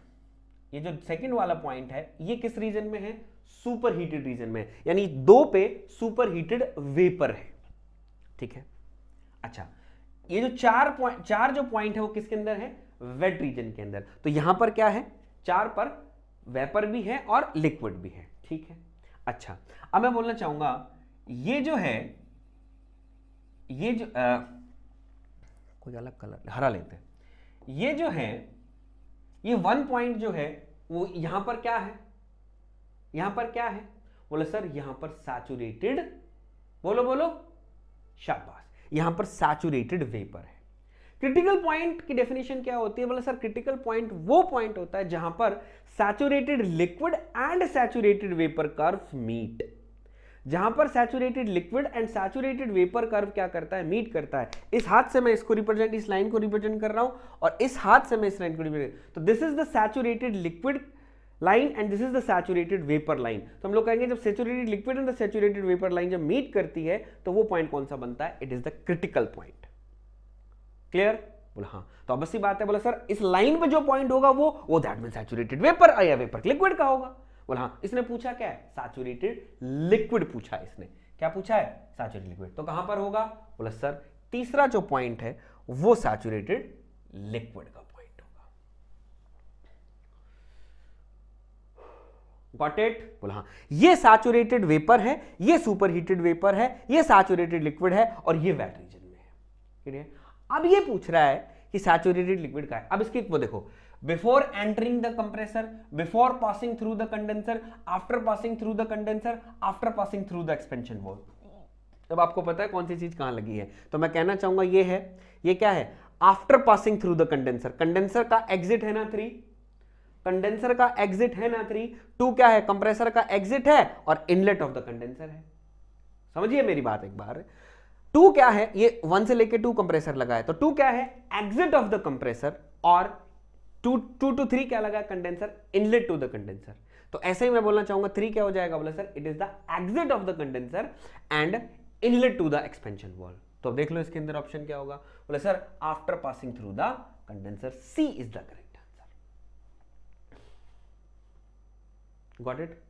ये जो सेकंड वाला पॉइंट है ये किस रीजन में है? सुपर हीटेड रीजन में, यानी दो पे सुपर हीटेड वेपर है। ठीक है, अच्छा, ये जो चार जो पॉइंट है वो किसके अंदर है? वेट रीजन के अंदर। तो यहां पर क्या है? चार पर वेपर भी है और लिक्विड भी है। ठीक है, अच्छा, अब मैं बोलना चाहूंगा ये जो है, ये जो कोई अलग कलर हरा लेते हैं, ये जो है, ये वन पॉइंट जो है वो यहां पर क्या है? यहां पर क्या है? बोलो सर यहां पर सैचुरेटेड, बोलो बोलो, शाबाश, यहां पर सैचुरेटेड वेपर है। क्रिटिकल पॉइंट की डेफिनेशन क्या होती है? बोला सर क्रिटिकल पॉइंट वो पॉइंट होता है जहां पर saturated liquid and saturated vapour curves meet. जहां पर saturated liquid and saturated vapour curve क्या करता है? मीट करता है। इस हाथ से मैं इसको रिप्रेजेंट, इस लाइन को रिप्रेजेंट कर रहा हूं और इस हाथ से मैं इस लाइन को रिप्रेजेंट, तो this is the saturated liquid line and this is the saturated vapour line. तो हम लोग कहेंगे जब saturated liquid and the saturated vapour line जब मीट करती है तो वो पॉइंट कौन सा बनता है? It is the critical point. Clear? बोला हाँ। तो अब सी बात है, बोला सर इस लाइन पे जो पॉइंट होगा वो दैट मीन सैचुरेटेड वेपर या वेपर लिक्विड का होगा। बोला हाँ। इसने पूछा क्या है? सैचुरेटेड लिक्विड पूछा है इसने। क्या पूछा है? Saturated liquid. तो कहां पर होगा? बोला सर तीसरा जो पॉइंट है वो सैचुरेटेड लिक्विड का पॉइंट होगा। Got it? बोला हाँ। ये सैचुरेटेड वेपर है, ये सुपर हीटेड वेपर है, ये सैचुरेटेड लिक्विड है और ये वेट रीजन में है। ठीक है, अब ये पूछ रहा है कि सैचुरेटेड लिक्विड का है। अब इसकी वो देखो, before entering the compressor, before passing through the condenser, after passing through the condenser, after passing through the expansion valve. अब आपको पता है कौन सी चीज कहां लगी है, तो मैं कहना चाहूंगा ये है, ये क्या है? After passing through the condenser. Condenser का एग्जिट है ना 3, कंडेंसर का एग्जिट है ना 3, 2 क्या है? कंप्रेसर का एग्जिट है और इनलेट ऑफ द कंडेंसर है। समझिए मेरी बात एक बार। 2 क्या है? ये 1 से लेके 2 कंप्रेसर लगा है, तो 2 क्या है? एग्जिट ऑफ द कंप्रेसर, और 2 to 3 क्या लगा? Condenser, inlet to the condenser. तो ऐसे ही मैं बोलना चाहूंगा 3 क्या हो जाएगा? बोला sir it is the exit of the condenser and inlet to the expansion valve. तो देख लो इसके अंदर ऑप्शन क्या होगा। बोला sir after passing through the condenser, C is the correct answer. Got it?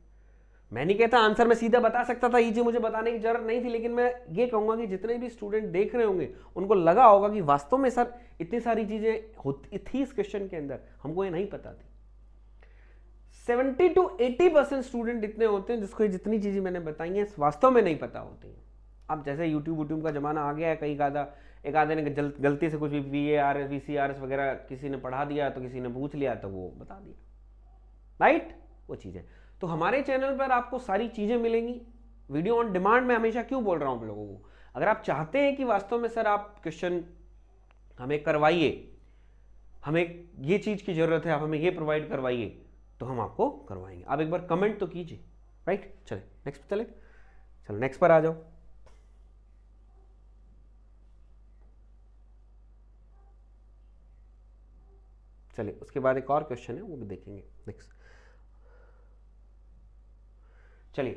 मैं नहीं कहता आंसर मैं सीधा बता सकता था, ये चीज मुझे बताने की जरूरत नहीं थी, लेकिन मैं ये कहूंगा कि जितने भी स्टूडेंट देख रहे होंगे उनको लगा होगा कि वास्तव में सर इतनी सारी चीजें होती थी इस क्वेश्चन के अंदर, हमको ये नहीं पता थी। 70 to 80% स्टूडेंट इतने होते हैं जिसको जितनी चीजें मैंने बताई हैं वास्तव में नहीं पता होती हैं। अब जैसे यूट्यूब का जमाना आ गया है, कई एक आधे ने गलती से कुछ भी VAR VCRS वगैरह किसी ने पढ़ा दिया तो किसी ने पूछ लिया तो वो बता दिया, राइट, वो चीज़ें। तो हमारे चैनल पर आपको सारी चीज़ें मिलेंगी, वीडियो ऑन डिमांड। में हमेशा क्यों बोल रहा हूँ आप लोगों को, अगर आप चाहते हैं कि वास्तव में सर आप क्वेश्चन हमें करवाइए, हमें ये चीज़ की ज़रूरत है, आप हमें ये प्रोवाइड करवाइए, तो हम आपको करवाएंगे। आप एक बार कमेंट तो कीजिए, राइट। चले नेक्स्ट पे चले, चलो नेक्स्ट पर आ जाओ। चलिए उसके बाद एक और क्वेश्चन है वो भी देखेंगे नेक्स्ट। चलिए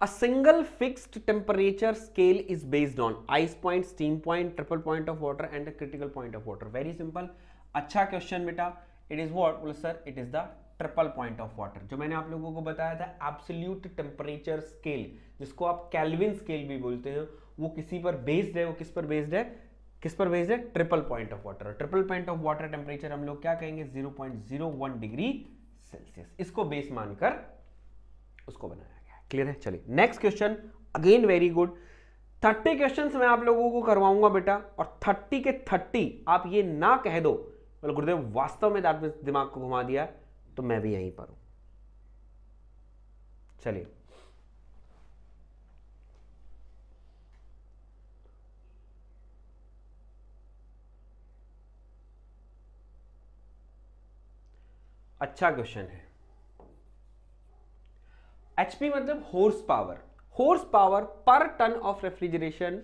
A single fixed temperature scale is based on ice point, steam point, triple point of water and a critical point of water. Very simple. अच्छा क्वेश्चन बेटा। It is what? बोले sir it is the triple point of water। जो मैंने आप लोगों को बताया था absolute temperature scale, जिसको आप केल्विन स्केल भी बोलते हैं, वो किसी पर बेस्ड है। वो किस पर बेस्ड है? किस पर बेस्ड है? Triple point of water. Triple point of water temperature हम लोग क्या कहेंगे? 0.01 डिग्री सेल्सियस। इसको बेस मानकर उसको बनाया गया। क्लियर है? चलिए next question, again very good. 30 questions मैं आप लोगों को करवाऊंगा बेटा, और 30 के 30 आप ये ना कह दो बोले गुरुदेव वास्तव में आपने दिमाग को घुमा दिया, तो मैं भी यहीं पर हूं। चलिए अच्छा क्वेश्चन है। HP मतलब horse power. Horse power per ton of refrigeration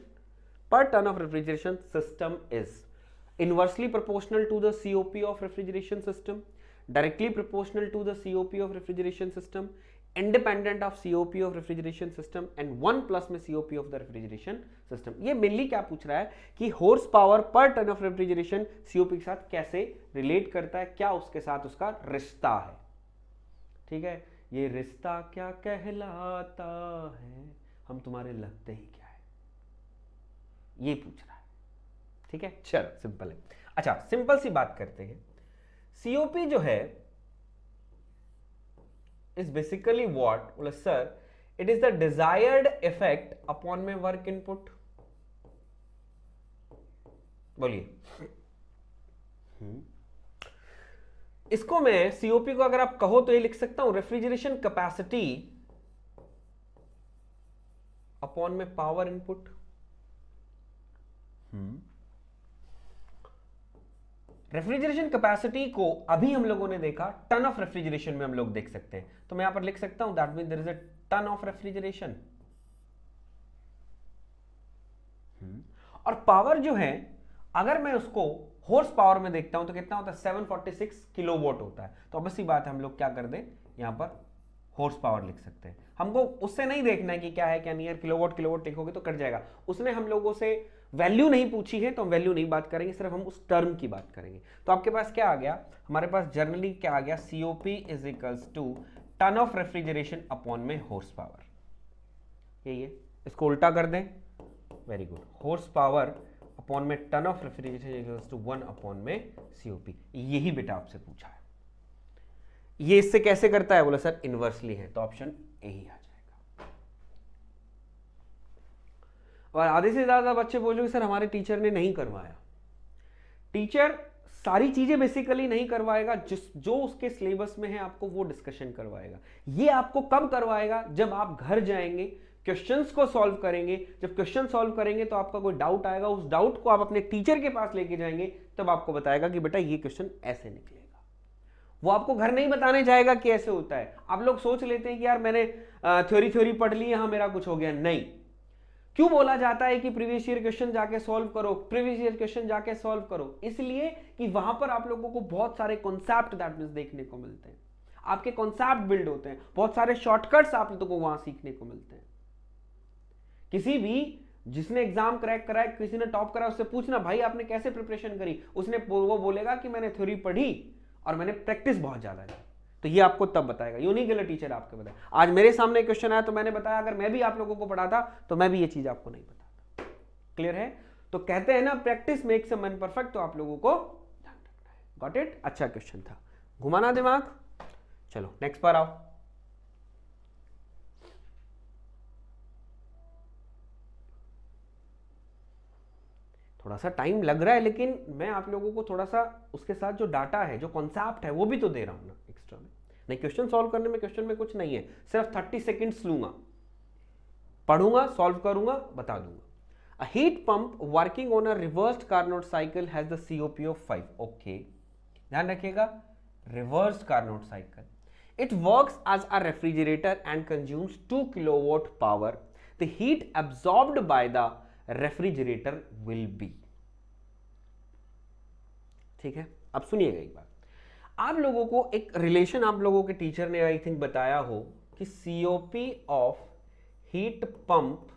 system is inversely proportional to the COP of refrigeration system, directly proportional to the COP of refrigeration system, independent of COP of refrigeration system and 1+ में COP of the refrigeration system. ये mainly क्या पूछ रहा है कि horse power per ton of refrigeration COP के साथ कैसे रिलेट करता है, क्या उसके साथ उसका रिश्ता है। ठीक है, ये रिश्ता क्या कहलाता है, हम तुम्हारे लगते ही क्या है, ये पूछ रहा है। ठीक है, चलो सिंपल है। अच्छा सिंपल सी बात करते हैं। COP जो है इज बेसिकली व्हाट? बोले sir it is the desired effect upon में वर्क इनपुट। बोलिए इसको मैं COP को अगर आप कहो तो ये लिख सकता हूं रेफ्रिजरेशन कैपेसिटी अपॉन में पावर इनपुट। रेफ्रिजरेशन कैपेसिटी को अभी हम लोगों ने देखा टन ऑफ रेफ्रिजरेशन में हम लोग देख सकते हैं, तो मैं यहां पर लिख सकता हूं that mean there is a ton of refrigeration. और पावर जो है अगर मैं उसको हॉर्स पावर में देखता हूं तो कितना होता है? 746 किलोवाट होता है। तो ऑब्वियसली बात है हम लोग क्या कर दें, यहां पर हॉर्स पावर लिख सकते हैं। हमको उससे नहीं देखना है कि क्या है क्या नहीं है, किलोवाट लिखोगे तो कट जाएगा। उसने हम लोगों से वैल्यू नहीं पूछी है तो हम वैल्यू नहीं बात करेंगे, सिर्फ हम उस टर्म की बात करेंगे। तो आपके पास क्या आ गया? हमारे पास जनरली क्या आ गया? COP is equals to ton of refrigeration upon में हॉर्स पावर। यही है, इसको उल्टा कर दें। Very good, horsepower upon में ton of refrigeration equals to 1 upon में COP। यही बेटा आपसे पूछा है। ये इससे कैसे करता है? बोला सर इनवर्सली है, तो ऑप्शन ए ही आ जाएगा। और आधे से ज्यादा बच्चे बोलोगे सर हमारे टीचर ने नहीं करवाया। टीचर सारी चीजें बेसिकली नहीं करवाएगा, जो उसके सिलेबस में है आपको वो डिस्कशन करवाएगा। ये आपको कब करवाएगा? जब आप घर जाएंगे, क्वेश्चंस को सॉल्व करेंगे। जब क्वेश्चन सॉल्व करेंगे तो आपका कोई डाउट आएगा, उस डाउट को आप अपने टीचर के पास लेके जाएंगे, तब आपको बताएगा कि बेटा ये क्वेश्चन ऐसे निकलेगा। वो आपको घर नहीं बताने जाएगा कि ऐसे होता है। आप लोग सोच लेते हैं कि यार मैंने थ्योरी पढ़ ली, यहां मेरा कुछ हो गया। नहीं, क्यों बोला जाता है कि प्रीवियस ईयर क्वेश्चन जाके सॉल्व करो, प्रीवियस ईयर क्वेश्चन जाके सॉल्व करो? इसलिए कि वहां पर आप लोगों को बहुत सारे कॉन्सेप्ट दैट मींस देखने को मिलते हैं, आपके कॉन्सेप्ट बिल्ड होते हैं, बहुत सारे शॉर्टकट्स आप लोगों को वहां सीखने को मिलते हैं। किसी भी जिसने एग्जाम क्रैक करा है, किसी ने टॉप करा, उससे पूछना भाई आपने कैसे प्रिपरेशन करी, उसने वो बोलेगा कि मैंने थ्योरी पढ़ी और मैंने प्रैक्टिस बहुत ज्यादा की। तो ये आपको तब बताएगा, यूं नहीं गलत टीचर आपको बताए। आज मेरे सामने क्वेश्चन आया तो मैंने बताया, अगर मैं भी आप लोगों को पढ़ाता तो मैं भी ये चीज आपको नहीं बताता। क्लियर है? तो कहते हैं ना practice makes a man perfect, तो आप लोगों को ध्यान रखना है। Got it? अच्छा क्वेश्चन था, घुमाना दिमाग। चलो नेक्स्ट पर आओ। थोड़ा सा टाइम लग रहा है, लेकिन मैं आप लोगों को थोड़ा सा उसके साथ जो डाटा है, जो कॉन्सेप्ट है, वो भी तो दे रहा हूं ना एक्स्ट्रा में। नहीं, क्वेश्चन सॉल्व करने में क्वेश्चन में कुछ नहीं है, सिर्फ 30 सेकेंड्स लूंगा, पढ़ूंगा, सॉल्व करूंगा, बता दूंगा। A heat pump working on a reversed Carnot cycle has the COP of 5. Okay, ध्यान रखिएगा, reversed Carnot cycle. It works as a refrigerator and consumes 2 kilowatt power. The heat absorbed by the refrigerator will be. ठीक है, अब सुनिएगा एक बार। आप लोगों को एक रिलेशन आप लोगों के टीचर ने आई थिंक बताया हो कि COP of heat pump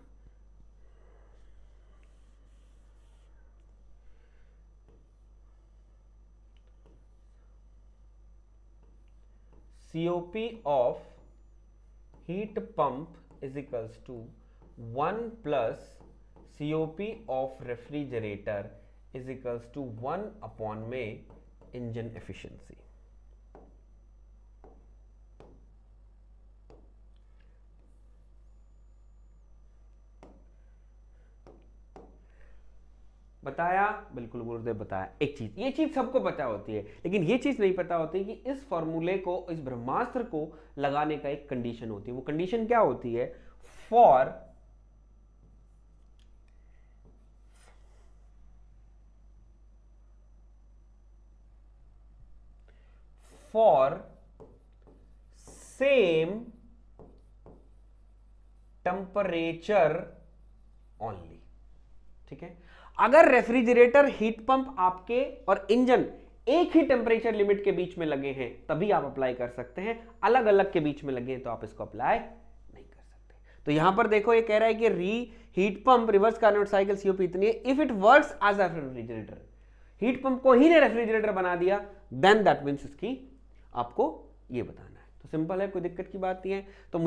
COP of heat pump is equals to 1 plus COP of refrigerator is equals to 1 upon में engine efficiency। बताया? बिल्कुल गुरुदेव बताया। एक चीज, ये चीज सबको पता होती है, लेकिन ये चीज नहीं पता होती कि इस फॉर्मूले को, इस ब्रह्मास्त्र को लगाने का एक कंडीशन होती है। वो कंडीशन क्या होती है? For same temperature only. ठीक है, अगर रेफ्रिजरेटर, हीट पंप आपके और इंजन एक ही टेम्परेचर लिमिट के बीच में लगे हैं तभी आप अप्लाई कर सकते हैं, अलग अलग के बीच में लगे हैं तो आप इसको अप्लाई नहीं कर सकते। तो यहां पर देखो ये कह रहा है कि heat pump reverse Carnot cycle COP इतनी है, if it works as a refrigerator, heat pump को ही ने रेफ्रिजरेटर बना दिया, देन दैट मीन्स इसकी आपको ये बताना है। तो सिंपल है, कोई दिक्कत की बात नहीं है। तो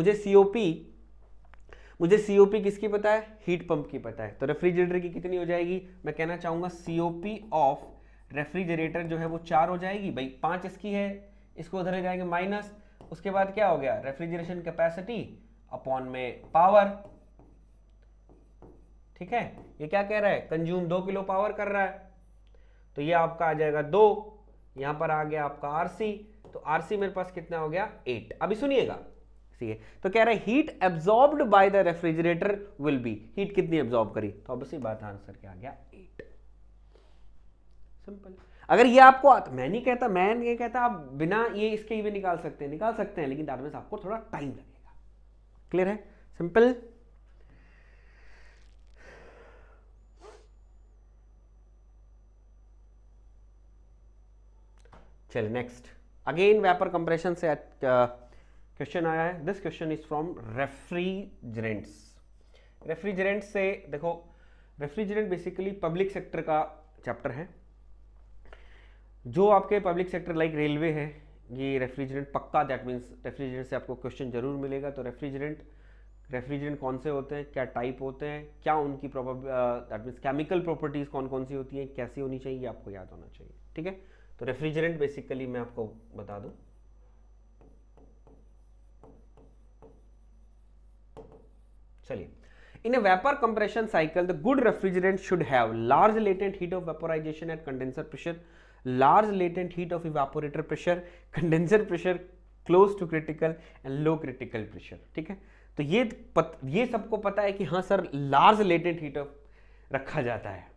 मुझे COP किसकी पता है? हीट पंप की पता है। तो रेफ्रिजरेटर की कितनी हो जाएगी? मैं कहना चाहूंगा COP ऑफ रेफ्रिजरेटर जो है वो 4 हो जाएगी भाई, 5 इसकी है, इसको उधर ले जाएंगे माइनस, उसके बाद क्या हो गया? रेफ्रिजरेशन कैपेसिटी अपॉन में पावर। ठीक है, ये क्या कह रहा है? कंज्यूम 2 किलो पावर कर रहा है, तो ये आपका आ जाएगा 2, यहां पर आ गया आपका RC, तो RC मेरे पास कितना हो गया? 8। अभी सुनिएगा, तो कह रहा है heat absorbed by the refrigerator will be, heat कितनी एब्जॉर्ब करी? तो ऑब्वियसली बात आंसर क्या आ गया? 8। सिंपल। अगर ये आपको, मैं नहीं कहता, मैं ये कहता आप बिना ये इसके भी निकाल सकते हैं, लेकिन दैट मींस आपको थोड़ा टाइम लगेगा। क्लियर है? सिंपल। चलिए नेक्स्ट, अगेन वेपर कंप्रेशन से क्वेश्चन आया है। This question is from refrigerants. Refrigerant से देखो, रेफ्रिजरेंट बेसिकली पब्लिक सेक्टर का चैप्टर है। जो आपके पब्लिक सेक्टर लाइक रेलवे है, ये रेफ्रिजरेंट पक्का, दैट मीन्स रेफ्रिजरेंट से आपको क्वेश्चन जरूर मिलेगा। तो रेफ्रिजरेंट कौन से होते हैं, क्या टाइप होते हैं, क्या उनकी दैट मीन्स केमिकल प्रॉपर्टीज कौन कौन सी होती हैं, कैसी होनी चाहिए, आपको याद होना चाहिए। ठीक है, तो रेफ्रिजरेंट बेसिकली मैं आपको बता दूं, चलिए, in a vapor compression cycle the good refrigerant should have large latent heat of vaporization at condenser pressure, large latent heat of evaporator pressure, condenser pressure close to critical and low critical pressure। ठीक है, तो ये सबको पता है कि हाँ sir large latent heat of रखा जाता है,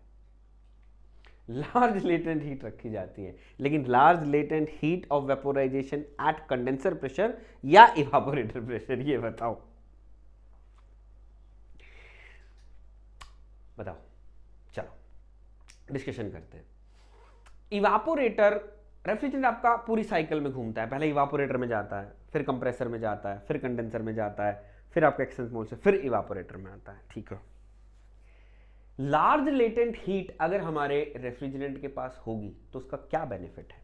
लार्ज लेटेंट हीट रखी जाती है, लेकिन large latent heat of vaporisation at condenser pressure या इवापोरेटर प्रेशर, ये बताओ। चलो डिस्कशन करते हैं। इवापोरेटर, रेफ्रिजरेंट आपका पूरी साइकिल में घूमता है, पहले इवापोरेटर में जाता है, फिर कंप्रेसर में जाता है, फिर कंडेंसर में जाता है, फिर आपका एक्सचेंज मोड से फिर इवापोरेटर में आता है। ठीक है, लार्ज लेटेंट हीट अगर हमारे रेफ्रिजरेंट के पास होगी तो उसका क्या बेनिफिट है?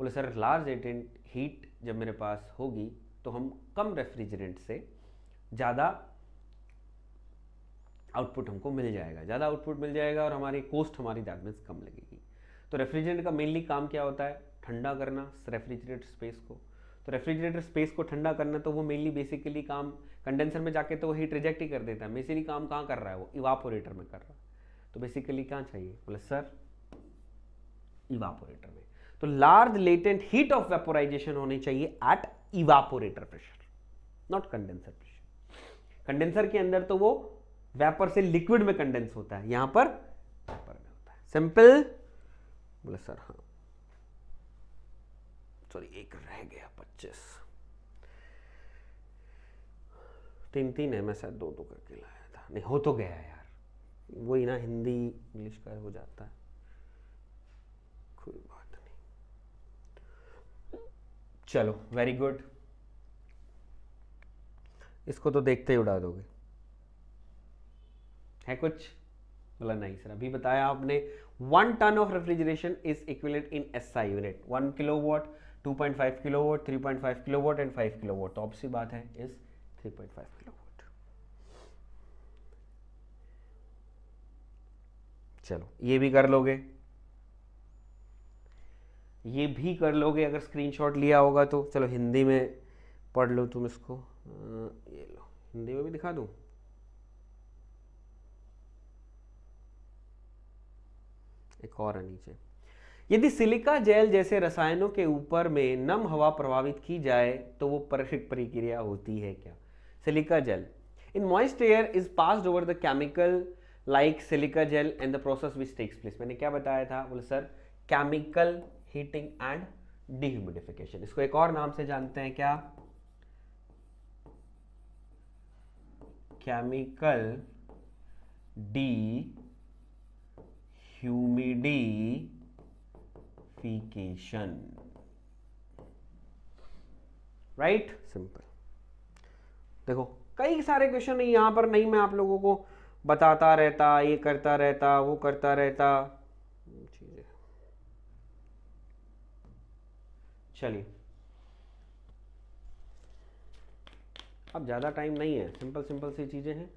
बोले सर लार्ज लेटेंट हीट जब मेरे पास होगी तो हम कम रेफ्रिजरेंट से ज़्यादा आउटपुट हमको मिल जाएगा, ज़्यादा आउटपुट मिल जाएगा और हमारी कॉस्ट हमारी दैट मीन्स कम लगेगी। तो रेफ्रिजरेंट का मेनली काम क्या होता है? ठंडा करना रेफ्रिजरेटर स्पेस को। तो रेफ्रिजरेटर स्पेस को ठंडा करना तो वो मेनली बेसिकली काम कंडेंसर में जाके तो वो हीट रिजेक्ट ही कर देता है, बेसिकली काम कहाँ कर रहा है? वो इवापोरेटर में कर रहा है। तो बेसिकली कहाँ चाहिए? बोले सर इवापोरेटर में। तो large latent heat of vaporisation होनी चाहिए at evaporator pressure, not condenser pressure. Condenser के अंदर तो वो वेपर से लिक्विड में कंडेंस होता है, यहां पर वेपर में होता है। सिंपल? बोले सर हाँ। सॉरी एक रह गया 25, 3 है, मैं शायद 2 करके लाया था, नहीं हो तो गया यार, वही ना हिंदी इंग्लिश का हो जाता है, कोई बात नहीं। चलो वेरी गुड, इसको तो देखते ही उड़ा दोगे। है कुछ? बोला नहीं सर, अभी बताया आपने 1 ton of refrigeration is equivalent in SI unit, 1 kilowatt, 2.5 kilowatt, 3.5 kilowatt and 5 kilowatt. तो ऑब्वियस बात है इज 3.5 किलोवाट। चलो ये भी कर लोगे, ये भी कर लोगे अगर स्क्रीनशॉट लिया होगा तो। चलो हिंदी में पढ़ लो तुम इसको, ये लो हिंदी में भी दिखा दूं। एक और है नीचे। यदि सिलिका जेल जैसे रसायनों के ऊपर में नम हवा प्रभावित की जाए तो वो परफेक्ट प्रक्रिया होती है क्या? Silica gel in moist air is passed over the chemical like silica gel and the process which takes place. मैंने क्या बताया था? बोले sir chemical heating and dehumidification. इसको एक और नाम से जानते हैं क्या? Chemical dehumidification, right? सिंपल। देखो कई सारे क्वेश्चन नहीं यहां पर, नहीं मैं आप लोगों को बताता रहता, ये करता रहता, वो करता रहता चीजें। चलिए अब ज़्यादा टाइम नहीं है, सिंपल सिंपल सी चीज़ें हैं।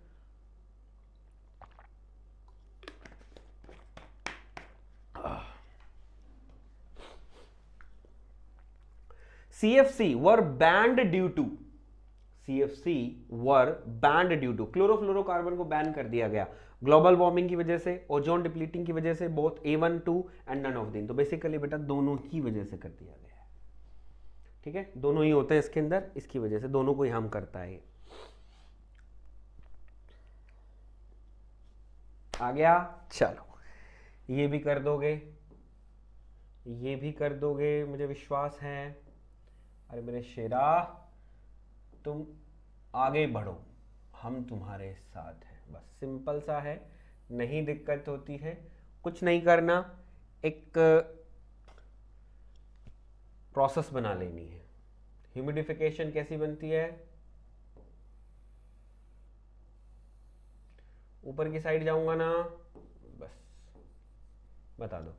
CFC were banned due to, CFC were banned due to, chlorofluorocarbon को बैन कर दिया गया ग्लोबल वार्मिंग की वजह से, ओजोन डिप्लीटिंग की वजह से, both A1, 2 and none of दिन। तो बेसिकली बेटा दोनों की वजह से कर दिया गया है, ठीक है? दोनों ही होते हैं इसके अंदर, इसकी वजह से दोनों को ही हार्म करता है। आ गया? चलो ये भी कर दोगे, ये भी कर दोगे, मुझे विश्वास है। अरे मेरे शेरा तुम आगे बढ़ो, हम तुम्हारे साथ हैं। बस सिंपल सा है, नहीं दिक्कत होती है, कुछ नहीं करना, एक प्रोसेस बना लेनी है। ह्यूमिडिफिकेशन कैसी बनती है? ऊपर की साइड जाऊंगा ना, बस बता दो।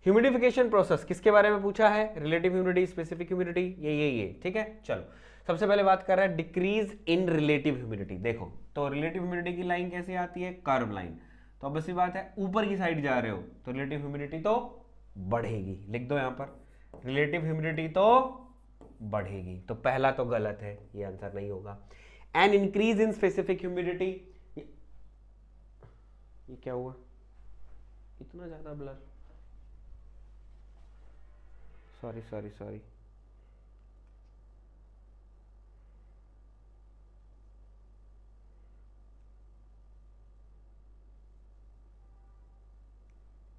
ह्यूमिडिफिकेशन प्रोसेस किसके बारे में पूछा है? रिलेटिव ह्यूमिडिटी, स्पेसिफिक ह्यूमिडिटी, ये ठीक है। चलो सबसे पहले बात कर रहा है डिक्रीज इन रिलेटिव ह्यूमिडिटी। देखो तो रिलेटिव ह्यूमिडिटी की लाइन कैसे आती है? Curve line. तो अब ऐसी बात है ऊपर की साइड जा रहे हो तो रिलेटिव ह्यूमिडिटी तो बढ़ेगी, लिख दो यहां पर, रिलेटिव ह्यूमिडिटी तो बढ़ेगी। तो पहला तो गलत है, ये आंसर नहीं होगा। And increase in specific humidity, ये क्या हुआ? इतना ज्यादा ब्लर, सॉरी।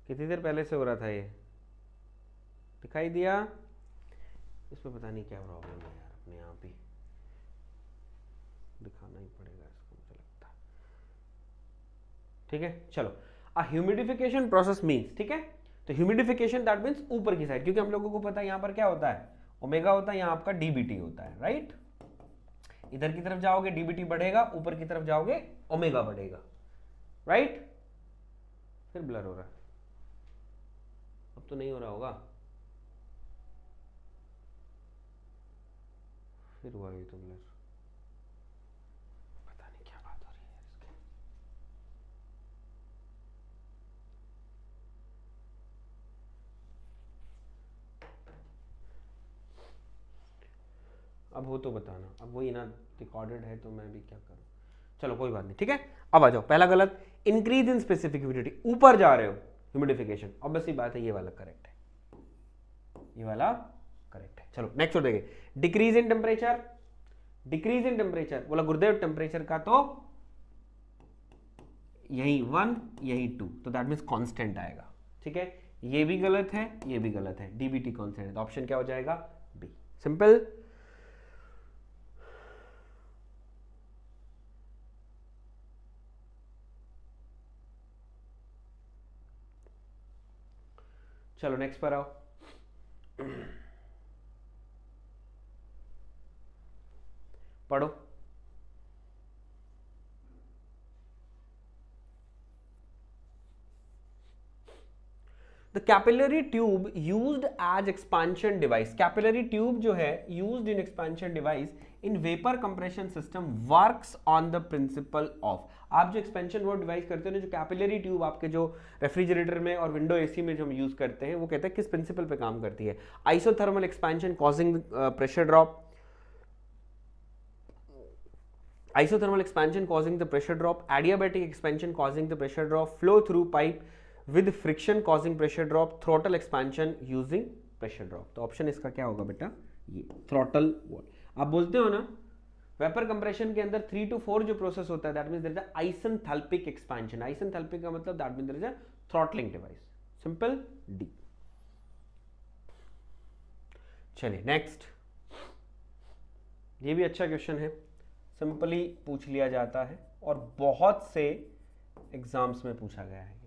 कितनी देर पहले से हो रहा था ये? दिखाई दिया? इसमें पता नहीं क्या प्रॉब्लम है यार, अपने आप ही दिखाना ही पड़ेगा इसको, मुझे लगता है। ठीक है चलो, ह्यूमिडिफिकेशन प्रोसेस मीन्स, ठीक है, तो ह्यूमिडिफिकेशन दैट मीन्स ऊपर की साइड, क्योंकि हम लोगों को पता है यहां पर क्या होता है? ओमेगा होता है, यहां आपका डीबीटी होता है, राइट? इधर की तरफ जाओगे डीबीटी बढ़ेगा, ऊपर की तरफ जाओगे ओमेगा बढ़ेगा, राइट? फिर ब्लर हो रहा है, अब तो नहीं हो रहा होगा। फिर हुआ ये तो ब्लर, पता नहीं क्या बात हो रही है इसकी। अब हो तो बताना, अब वही ना रिकॉर्डेड है तो मैं भी क्या करूं। चलो कोई बात नहीं, ठीक है। अब आ जाओ, पहला गलत, इंक्रीज इन स्पेसिफिक ह्यूमिडिटी, ऊपर जा रहे हो ह्यूमिडिफिकेशन, ऑब्वियसली बात है ये वाला करेक्ट है, ये वाला करेक्ट है। चलो नेक्स्ट और देखिए, decrease in temperature, decrease in temperature बोला गुरुदेव टेम्परेचर का तो यही 1 यही 2, तो दैट मीन्स कांस्टेंट आएगा, ठीक है। ये भी गलत है, ये भी गलत है, डीबीटी कांस्टेंट है, तो ऑप्शन क्या हो जाएगा, बी, सिंपल। चलो नेक्स्ट पर आओ। पढ़ो। The capillary tube used as expansion device, capillary tube जो है used in expansion device in vapour compression system works on the principle of, आप जो एक्सपेंशन वर्ड डिवाइस करते हैं, जो कैपिलरी ट्यूब आपके जो रेफ्रिजरेटर में और विंडो एसी में जो हम यूज करते हैं, वो कहते हैं किस प्रिंसिपल पे काम करती है, isothermal expansion causing pressure drop, isothermal expansion causing the pressure drop, adiabatic expansion causing the pressure drop, flow through pipe with friction causing pressure drop, throttle expansion using pressure drop। तो option इसका क्या होगा बेटा, ये throttle wall। आप बोलते हो ना वेपर कंप्रेशन के अंदर 3 to 4 जो प्रोसेस होता है, that means there is a isenthalpic expansion, isenthalpic का मतलब that means there is a throttling device, simple, D. चलिए नेक्स्ट, ये भी अच्छा क्वेश्चन है, सिंपली पूछ लिया जाता है और बहुत से एग्जाम्स में पूछा गया है।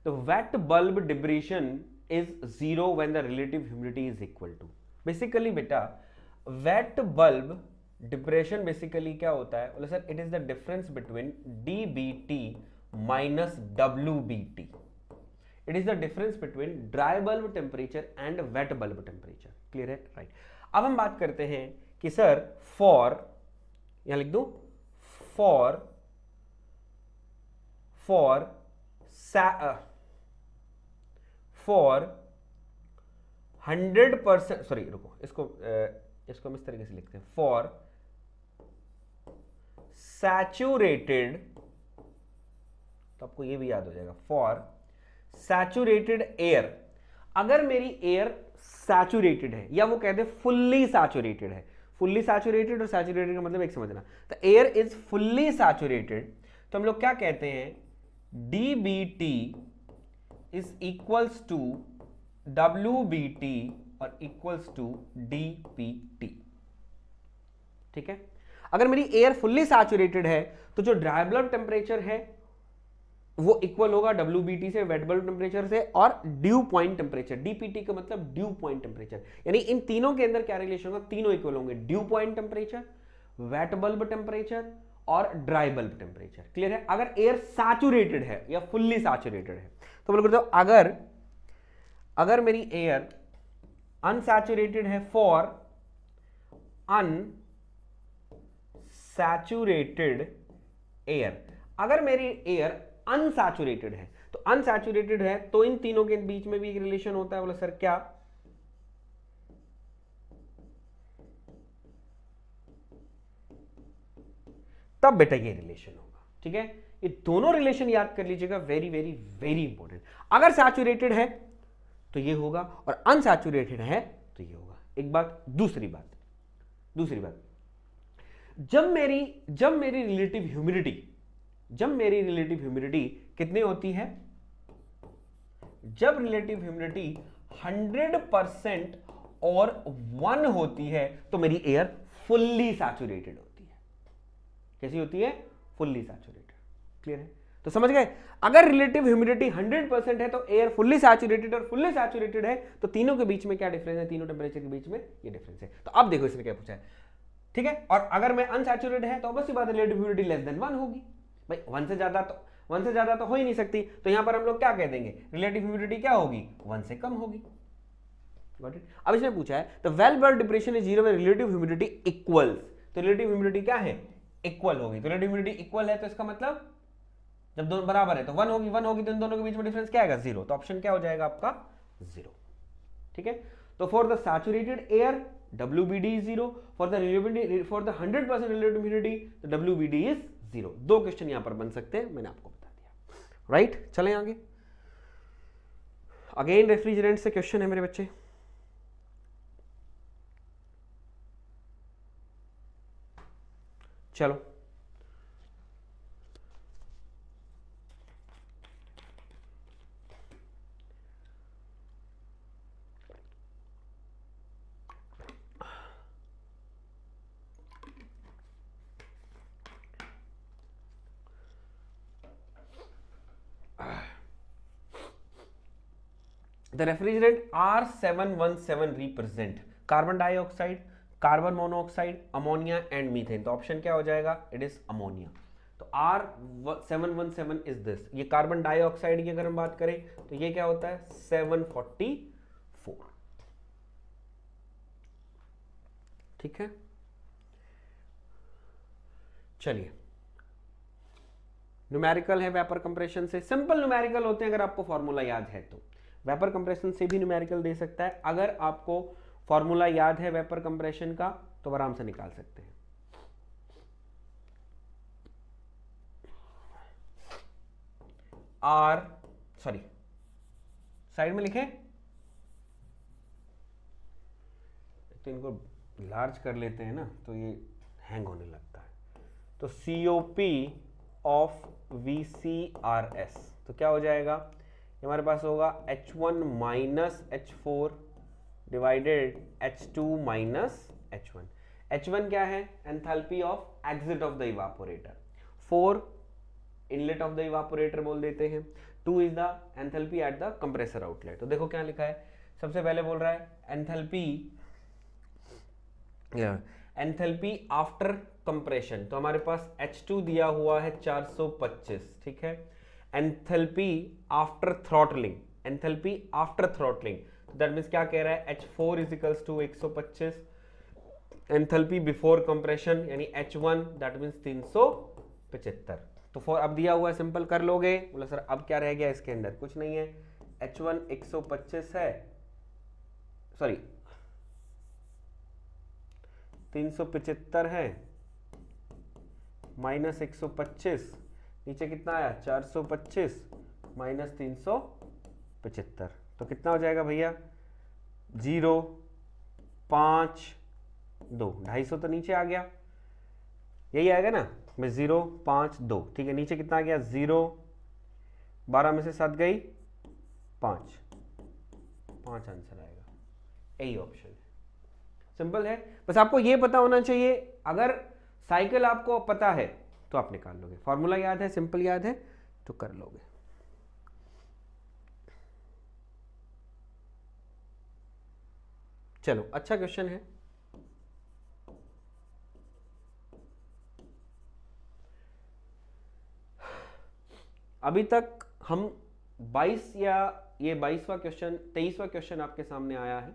The wet bulb depression is 0 when the relative humidity is equal to, basically बेटा wet bulb डिप्रेशन बेसिकली क्या होता है, बोले sir it is the difference between dBT minus WBT, it is the difference between dry bulb temperature and wet bulb temperature, clear है, right. अब हम बात करते हैं कि सर फॉर, यहां लिख दो फॉर 100%, सॉरी रुको, इसको हम इस तरीके से लिखते हैं, फॉर सैचुरेटेड, तो आपको ये भी याद हो जाएगा, फॉर सैचुरेटेड एयर, अगर मेरी एयर सैचुरेटेड है या वो कहते हैं फुल्ली सैचुरेटेड है, फुल्ली सैचुरेटेड और सैचुरेटेड का मतलब एक समझना, तो एयर इज फुल्ली सैचुरेटेड, तो हम लोग क्या कहते हैं, dBT is equals to WBT और इक्वल्स टू dPT, ठीक है। अगर मेरी एयर फुल्ली सैचुरेटेड है तो जो ड्राई बल्ब टेम्परेचर है वो इक्वल होगा WBT से, वेट बल्ब टेम्परेचर से, और ड्यू पॉइंट टेम्परेचर, DPT का मतलब ड्यू पॉइंट टेम्परेचर, यानी इन तीनों के अंदर क्या रिलेशन होगा, तीनों इक्वल होंगे, due point temperature, wet bulb temperature और ड्राई बल्ब टेम्परेचर, क्लियर है। अगर एयर सैचुरेटेड है या फुल्ली सैचुरेटेड है, तो बोल करते हो अगर मेरी एयर अनसैचुरेटेड है, फॉर अनसैचुरेटेड एयर, अगर मेरी एयर अनसैचुरेटेड है, तो अनसैचुरेटेड है तो इन तीनों के बीच में भी एक रिलेशन होता है, बोले सर क्या, तब बेटा ये रिलेशन होगा, ठीक है। ये दोनों रिलेशन याद कर लीजिएगा, वेरी वेरी वेरी इंपॉर्टेंट। अगर सैचुरेटेड है तो ये होगा और अनसैचुरेटेड है तो ये होगा, एक बात। दूसरी बात, जब मेरी रिलेटिव ह्यूमिडिटी कितनी होती है, जब रिलेटिव ह्यूमिडिटी 100% और 1 होती है तो मेरी एयर फुल्ली सैचुरेटेड होती है। कैसी होती है, फुल्ली सैचुरेटेड, क्लियर है। तो समझ गए, अगर रिलेटिव ह्यूमिडिटी 100% है तो एयर फुल्ली सैचुरेटेड और फुल्ली सैचुरेटेड है तो तीनों के बीच में क्या डिफरेंस है, तीनों टेम्परेचर के बीच में ये डिफरेंस है। तो अब देखो इसने क्या पूछा है, ठीक है। और अगर मैं अनसैचुरेटेड है तो ऑब्वियसली बात है रिलेटिव ह्यूमिडिटी लेस देन 1 होगी भाई, 1 से ज्यादा तो हो ही नहीं सकती, तो यहां पर हम लोग क्या कह देंगे, रिलेटिव ह्यूमिडिटी क्या होगी, 1 से कम होगी। अब इसने पूछा है the well bulb depression is zero when relative humidity equals, तो रिलेटिव ह्यूमिडिटी क्या है, इक्वल होगी। तो रिलेटिव ह्यूमिडिटी इक्वल है तो इसका मतलब जब दोनों बराबर है तो 1 होगी तो इन दोनों के बीच में डिफरेंस क्या आएगा, 0। तो ऑप्शन क्या हो जाएगा आपका, 0। ठीक है। तो for the saturated air WBD is 0, for the 100% relative humidity the WBD is 0। दो क्वेश्चन यहां पर बन सकते हैं, मैंने आपको बता दिया, राइट। चलें आगे। अगेन रेफ्रिजरेंट से क्वेश्चन है मेरे बच्चे, चलो The refrigerant R717 represent carbon dioxide, carbon monoxide, ammonia and methane. तो ऑप्शन क्या हो जाएगा, इट इज अमोनिया। तो R717 इज दिस, ये कार्बन डाइऑक्साइड की अगर हम बात करें तो ये क्या होता है 744। ठीक है, चलिए न्यूमेरिकल है वेपर कंप्रेशन से, सिंपल न्यूमेरिकल होते हैं अगर आपको फॉर्मूला याद है तो। वेपर कंप्रेशन से भी न्यूमेरिकल दे सकता है, अगर आपको फॉर्मूला याद है वेपर कंप्रेशन का तो आराम से निकाल सकते हैं। साइड में लिखें तो इनको लार्ज कर लेते हैं ना तो ये हैंग होने लगता है। तो COP ऑफ VCRS, तो क्या हो जाएगा, हमारे पास होगा H1 minus H4 divided H2 minus H1। H1 क्या है, enthalpy of exit of the evaporator, 4 inlet of the evaporator बोल देते हैं, 2 is the enthalpy at the compressor outlet. तो देखो क्या लिखा है, सबसे पहले बोल रहा है एंथैल्पी आफ्टर कंप्रेशन, तो हमारे पास H2 दिया हुआ है 425, ठीक है। Enthalpy after throttling, that means क्या कह रहा है, H4 is equals to 125, enthalpy before compression यानी H1 दैट मींस 375। तो फॉर अब दिया हुआ है, सिंपल कर लोगे, बोला सर अब क्या रह गया इसके अंदर, कुछ नहीं है, H1 125 है, सॉरी 375 है माइनस 125, नीचे कितना आया 425 माइनस 375, तो कितना हो जाएगा भैया 0 5 2, 250 तो नीचे आ गया, यही आएगा ना, मैं 0 5 2, ठीक है। नीचे कितना आ गया 0, 12 में से 7 गई 5 आंसर आएगा, यही ऑप्शन है। सिंपल है, बस आपको ये पता होना चाहिए, अगर साइकिल आपको पता है तो आप निकाल लोगे, फॉर्मूला याद है, सिंपल याद है तो कर लोगे। चलो अच्छा क्वेश्चन है, अभी तक हम 22 या ये 22वां क्वेश्चन 23वां क्वेश्चन आपके सामने आया है,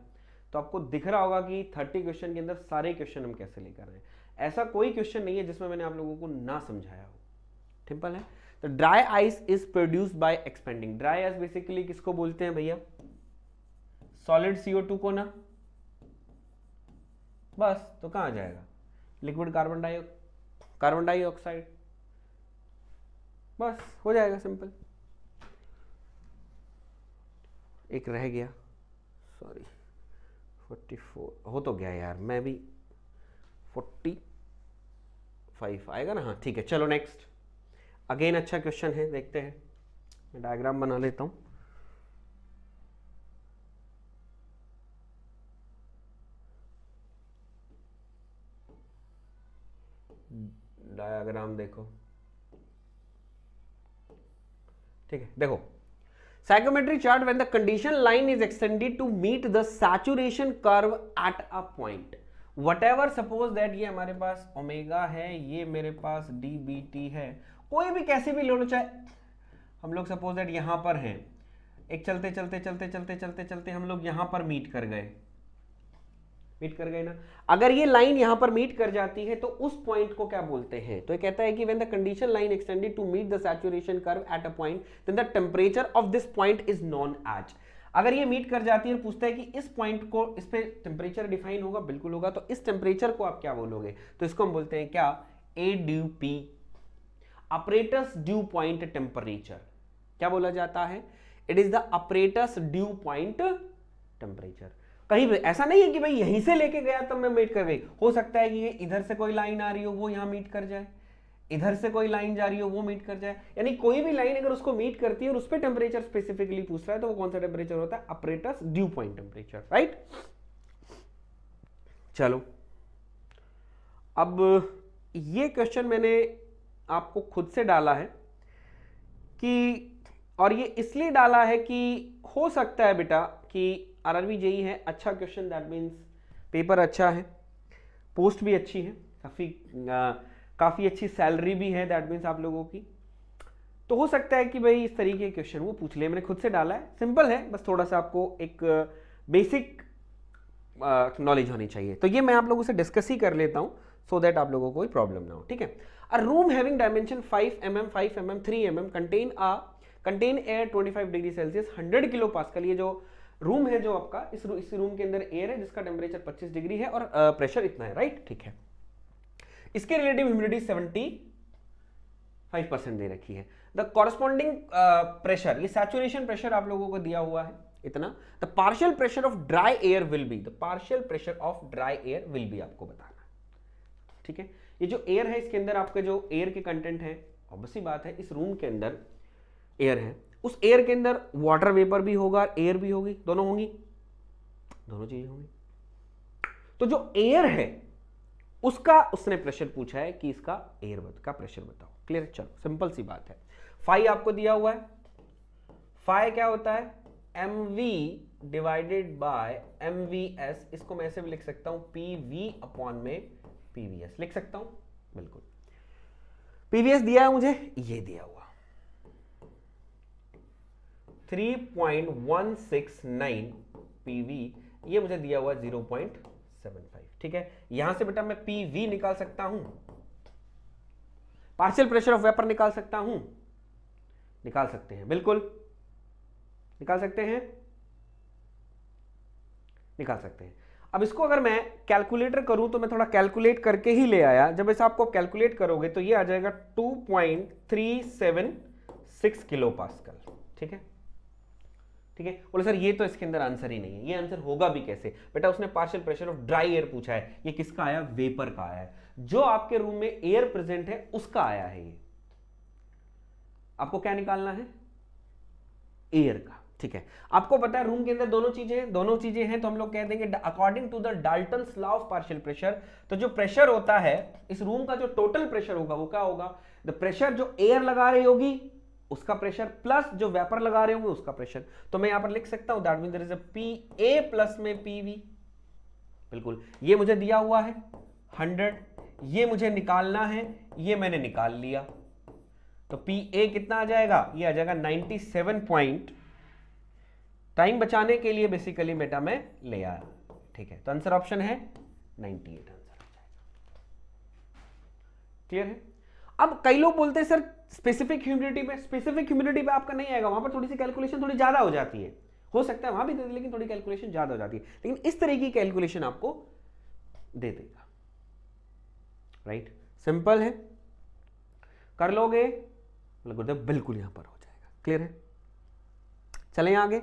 तो आपको दिख रहा होगा कि 30 क्वेश्चन के अंदर सारे क्वेश्चन हम कैसे लेकर आए हैं। ऐसा कोई क्वेश्चन नहीं है जिसमें मैंने आप लोगों को ना समझाया हो, सिंपल है। तो dry ice is produced by expanding, dry ice basically किसको बोलते हैं भैया, सॉलिड CO2 को ना, बस तो कहां जाएगा, लिक्विड कार्बन डाइऑक्साइड, बस हो जाएगा सिंपल। एक रह गया, सॉरी 44 हो तो गया यार, मैं भी 45 आएगा ना, हाँ ठीक है। चलो नेक्स्ट, अगेन अच्छा क्वेश्चन है, देखते हैं, मैं डायग्राम बना लेता हूं। डायग्राम देखो, ठीक है, देखो psychrometry chart when the condition line is extended to meet the saturation curve at a point whatever, suppose that ये हमारे पास ओमेगा है, ये मेरे पास डी बी टी है, कोई भी कैसे भी ले लो, चाहे हम लोग सपोज दैट यहां पर हैं, एक चलते चलते चलते चलते चलते चलते हम लोग यहां पर मीट कर गए ना। अगर ये लाइन यहां पर मीट कर जाती है तो उस पॉइंट को क्या बोलते हैं, तो ये कहता है कि when the condition line extended to meet the saturation curve at a point then the temperature of this point is known as. अगर ये मीट कर जाती है और पूछता है कि इस पॉइंट को, इस पे टेंपरेचर डिफाइन होगा, बिल्कुल होगा, तो इस टेंपरेचर को आप क्या बोलोगे, तो इसको हम बोलते हैं क्या, ADP, operators due point temperature. क्या बोला जाता है, it is the operators due point temperature. कहीं भी ऐसा नहीं है कि भाई यहीं से लेके गया तब मैं मीट कर गई, हो सकता है कि ये इधर से कोई लाइन आ रही हो वो यहां मीट कर जाए, इधर से कोई लाइन जा रही हो वो मीट कर जाए, यानी कोई भी लाइन अगर उसको मीट करती है और उस पर टेम्परेचर स्पेसिफिकली पूछ रहा है तो वो कौन सा टेम्परेचर होता है, operators due point temperature, right. चलो अब ये क्वेश्चन मैंने आपको खुद से डाला है कि, और ये इसलिए डाला है कि हो सकता है बेटा कि आरआरबी जेई है, अच्छा क्वेश्चन, दैट मीन्स पेपर अच्छा है, पोस्ट भी अच्छी है, काफ़ी अच्छी सैलरी भी है, दैट मीन्स आप लोगों की, तो हो सकता है कि भाई इस तरीके के क्वेश्चन वो पूछ ले। मैंने खुद से डाला है, सिंपल है, बस थोड़ा सा आपको एक बेसिक नॉलेज होनी चाहिए, तो ये मैं आप लोगों से डिस्कस ही कर लेता हूँ सो दैट आप लोगों को कोई प्रॉब्लम ना हो, ठीक है। अ room having dimension 5 mm 5 mm 3 mm contain air 25 degree Celsius 100 kilo pascal. ये जो रूम है जो आपका, इस रूम के अंदर एयर है जिसका टेम्परेचर 25 डिग्री है और प्रेशर इतना है, राइट, ठीक है। इसके रिलेटिव ह्यूमिडिटी 75% दे रखी है। द कॉरस्पॉन्डिंग प्रेशर, ये सैचुरेशन प्रेशर आप लोगों को दिया हुआ है इतना। The partial pressure of dry air will be, the partial pressure of dry air will be आपको बताना है, ठीक है। ये जो एयर है इसके अंदर आपके जो एयर के कंटेंट है, ऑब्वियसली बात है इस रूम के अंदर एयर है, उस एयर के अंदर वाटर वेपर भी होगा, एयर भी होगी, दोनों होंगी, दोनों चीजें होंगी। तो जो एयर है उसका उसने प्रेशर पूछा है कि इसका एयर का प्रेशर बताओ, क्लियर। चलो सिंपल सी बात है, फाई आपको दिया हुआ है, फाई क्या होता है, mv डिवाइडेड बाय mvs, इसको मैं ऐसे भी लिख सकता हूं pv अपॉन में pvs लिख सकता हूं, बिल्कुल। pvs दिया है मुझे, ये दिया हुआ 3.169 pv, ये मुझे दिया हुआ 0.75, ठीक है। यहां से बेटा मैं pv निकाल सकता हूं, पार्शियल प्रेशर ऑफ वेपर निकाल सकता हूं, निकाल सकते हैं, बिल्कुल निकाल सकते हैं, निकाल सकते हैं। अब इसको अगर मैं कैलकुलेटर करूं तो मैं थोड़ा कैलकुलेट करके ही ले आया, जब इसे आपको कैलकुलेट करोगे तो ये आ जाएगा 2.376 किलो पास्कल, ठीक है, ठीक है। बोले सर ये तो इसके अंदर आंसर ही नहीं है, ये आंसर होगा भी कैसे बेटा, उसने partial pressure of dry air पूछा है, ये किसका आया, वेपर का आया है, जो आपके रूम में एयर प्रेजेंट है उसका आया है। ये आपको क्या निकालना है, एयर का, ठीक है। आपको पता है रूम के अंदर दोनों चीजें हैं, तो हम लोग कह देंगे according to the Dalton's law of partial pressure, तो जो प्रेशर होता है इस रूम का, जो टोटल प्रेशर होगा वो क्या होगा, द प्रेशर जो एयर लगा रही होगी उसका प्रेशर प्लस जो वेपर लगा रहे होंगे उसका प्रेशर। तो मैं यहां पर लिख सकता हूं that mean there is a PA plus में PV, बिल्कुल। ये मुझे दिया हुआ है 100, ये मुझे निकालना है, ये मैंने निकाल लिया, तो PA कितना आ जाएगा, ये आ जाएगा 97 पॉइंट, टाइम बचाने के लिए बेसिकली बेटा मैं ले आया, ठीक है। तो आंसर ऑप्शन है 98 आंसर आ जाएगा, क्लियर है। अब कई लोग बोलते हैं सर स्पेसिफिक ह्यूमिडिटी पे आपका नहीं आएगा, वहां पर थोड़ी सी कैलकुलेशन थोड़ी ज्यादा हो जाती है, हो सकता है वहां भी दे दे लेकिन थोड़ी कैलकुलेशन ज्यादा हो जाती है, लेकिन इस तरह की कैलकुलेशन आपको दे देगा, राइट। सिंपल है, कर लोगे, गुरुदेव बिल्कुल यहां पर हो जाएगा, क्लियर है। चलें आगे।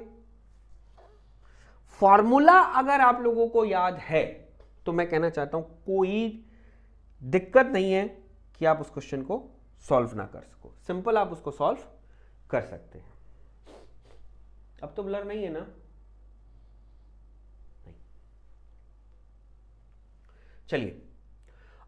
फॉर्मूला अगर आप लोगों को याद है तो मैं कहना चाहता हूं कोई दिक्कत नहीं है कि आप उस क्वेश्चन को सॉल्व ना कर सको, सिंपल आप उसको सॉल्व कर सकते हैं। अब तो ब्लर नहीं है ना, नहीं। चलिए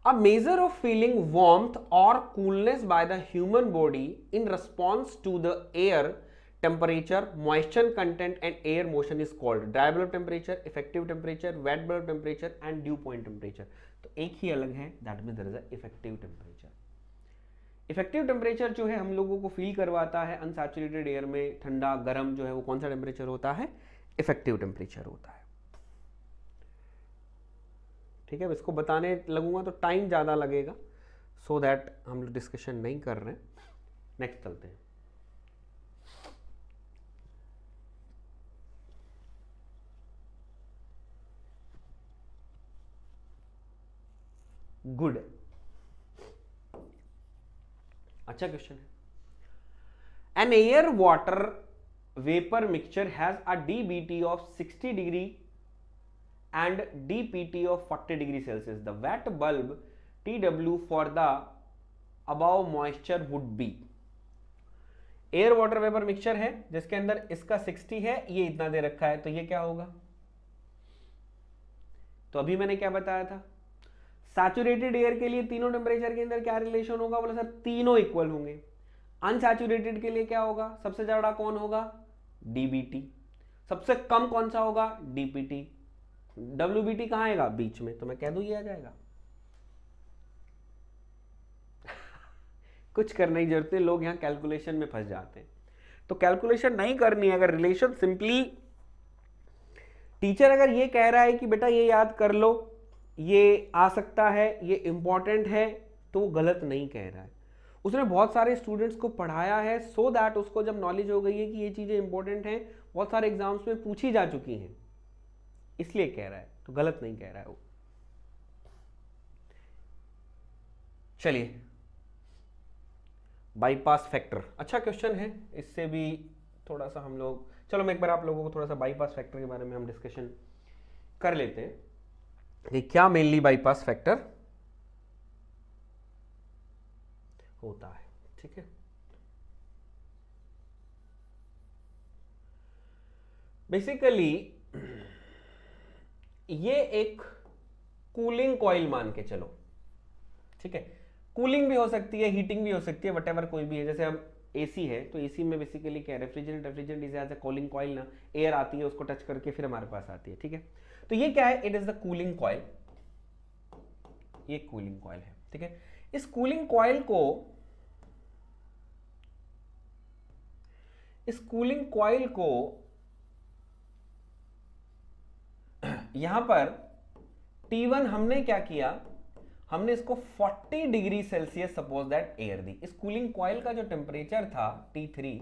A measure of feeling warmth or coolness by the human body in response to the air temperature, moisture content and air motion is called dry bulb temperature, effective temperature, wet bulb temperature and dew point temperature. तो एक ही अलग है, that means there is a effective temperature. Effective temperature जो है हम लोगों को feel करवाता है अनसैचुरेटेड एयर में ठंडा गर्म जो है वो कौन सा टेम्परेचर होता है, इफेक्टिव टेम्परेचर होता है। ठीक है, इसको बताने लगूंगा तो टाइम ज़्यादा लगेगा, सो दैट हम लोग डिस्कशन नहीं कर रहे हैं। नेक्स्ट चलते हैं। गुड, अच्छा क्वेश्चन है। An air water vapour mixture has a DBT of 60 degree and dpt of 40 degree Celsius. The wet bulb TW for the above moisture would be. Air water vapour mixture है जिसके अंदर इसका 60 है, ये इतना दे रखा है, तो ये क्या होगा? तो अभी मैंने क्या बताया था, सैचुरेटेड एयर के लिए तीनों टेम्परेचर के अंदर क्या रिलेशन होगा? बोला सर तीनों इक्वल होंगे। अनसैचुरेटेड के लिए क्या होगा? सबसे ज्यादा कौन होगा? डीबीटी। सबसे कम कौन सा होगा? डीपीटी। WBT कहां आएगा? बीच में, तो मैं कह दूं ये आ जाएगा। कुछ करने की जरूरत है, लोग यहां कैलकुलेशन में फंस जाते हैं, तो कैलकुलेशन नहीं करनी है। अगर रिलेशन सिंपली टीचर अगर ये कह रहा है कि बेटा ये याद कर लो, ये आ सकता है, ये इंपॉर्टेंट है, तो वो गलत नहीं कह रहा है। उसने बहुत सारे स्टूडेंट्स को पढ़ाया है सो दैट उसको जब नॉलेज हो गई है कि ये चीजें इंपॉर्टेंट हैं, बहुत सारे एग्जाम्स में पूछी जा चुकी हैं, इसलिए कह रहा है, तो गलत नहीं कह रहा है वो। चलिए, बाईपास फैक्टर, अच्छा क्वेश्चन है, इससे भी थोड़ा सा हम लोग, चलो मैं एक बार आप लोगों को थोड़ा सा बाईपास फैक्टर के बारे में हम डिस्कशन कर लेते हैं कि क्या मेनली बाईपास फैक्टर होता है। ठीक है, बेसिकली ये एक कूलिंग कॉइल मान के चलो। ठीक है, कूलिंग भी हो सकती है, हीटिंग भी हो सकती है, वटेवर कोई भी है। जैसे अब एसी है तो एसी में बेसिकली क्या है, refrigerant is as a cooling coil ना, एयर आती है उसको टच करके फिर हमारे पास आती है। ठीक है, तो ये क्या है, it is the cooling coil, ये कूलिंग कॉइल है। ठीक है, इस कूलिंग कॉइल को यहां पर T1 हमने क्या किया, हमने इसको 40 degree Celsius suppose that air दी। इस कूलिंग कॉइल का जो टेम्परेचर था T3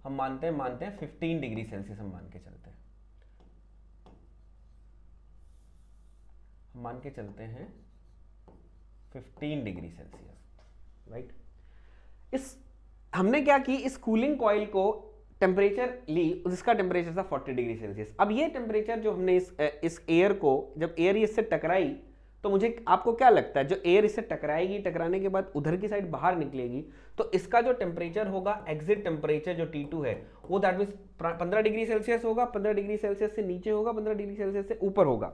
हम मानते हैं 15 डिग्री सेल्सियस, हम मान के चलते हैं 15 डिग्री सेल्सियस, राइट। इस हमने क्या की, इस कूलिंग कॉइल को टेम्परेचर ली, जिसका टेम्परेचर था 40 डिग्री सेल्सियस। अब ये टेम्परेचर जो हमने इस एयर को, जब एयर इससे टकराई, तो मुझे आपको क्या लगता है, जो एयर इससे टकराएगी, टकराने के बाद उधर की साइड बाहर निकलेगी, तो इसका जो टेम्परेचर होगा, एग्जिट टेम्परेचर जो T2 है, वो दैट मींस 15 डिग्री सेल्सियस होगा। 15 डिग्री सेल्सियस से नीचे होगा, 15 डिग्री सेल्सियस से ऊपर होगा।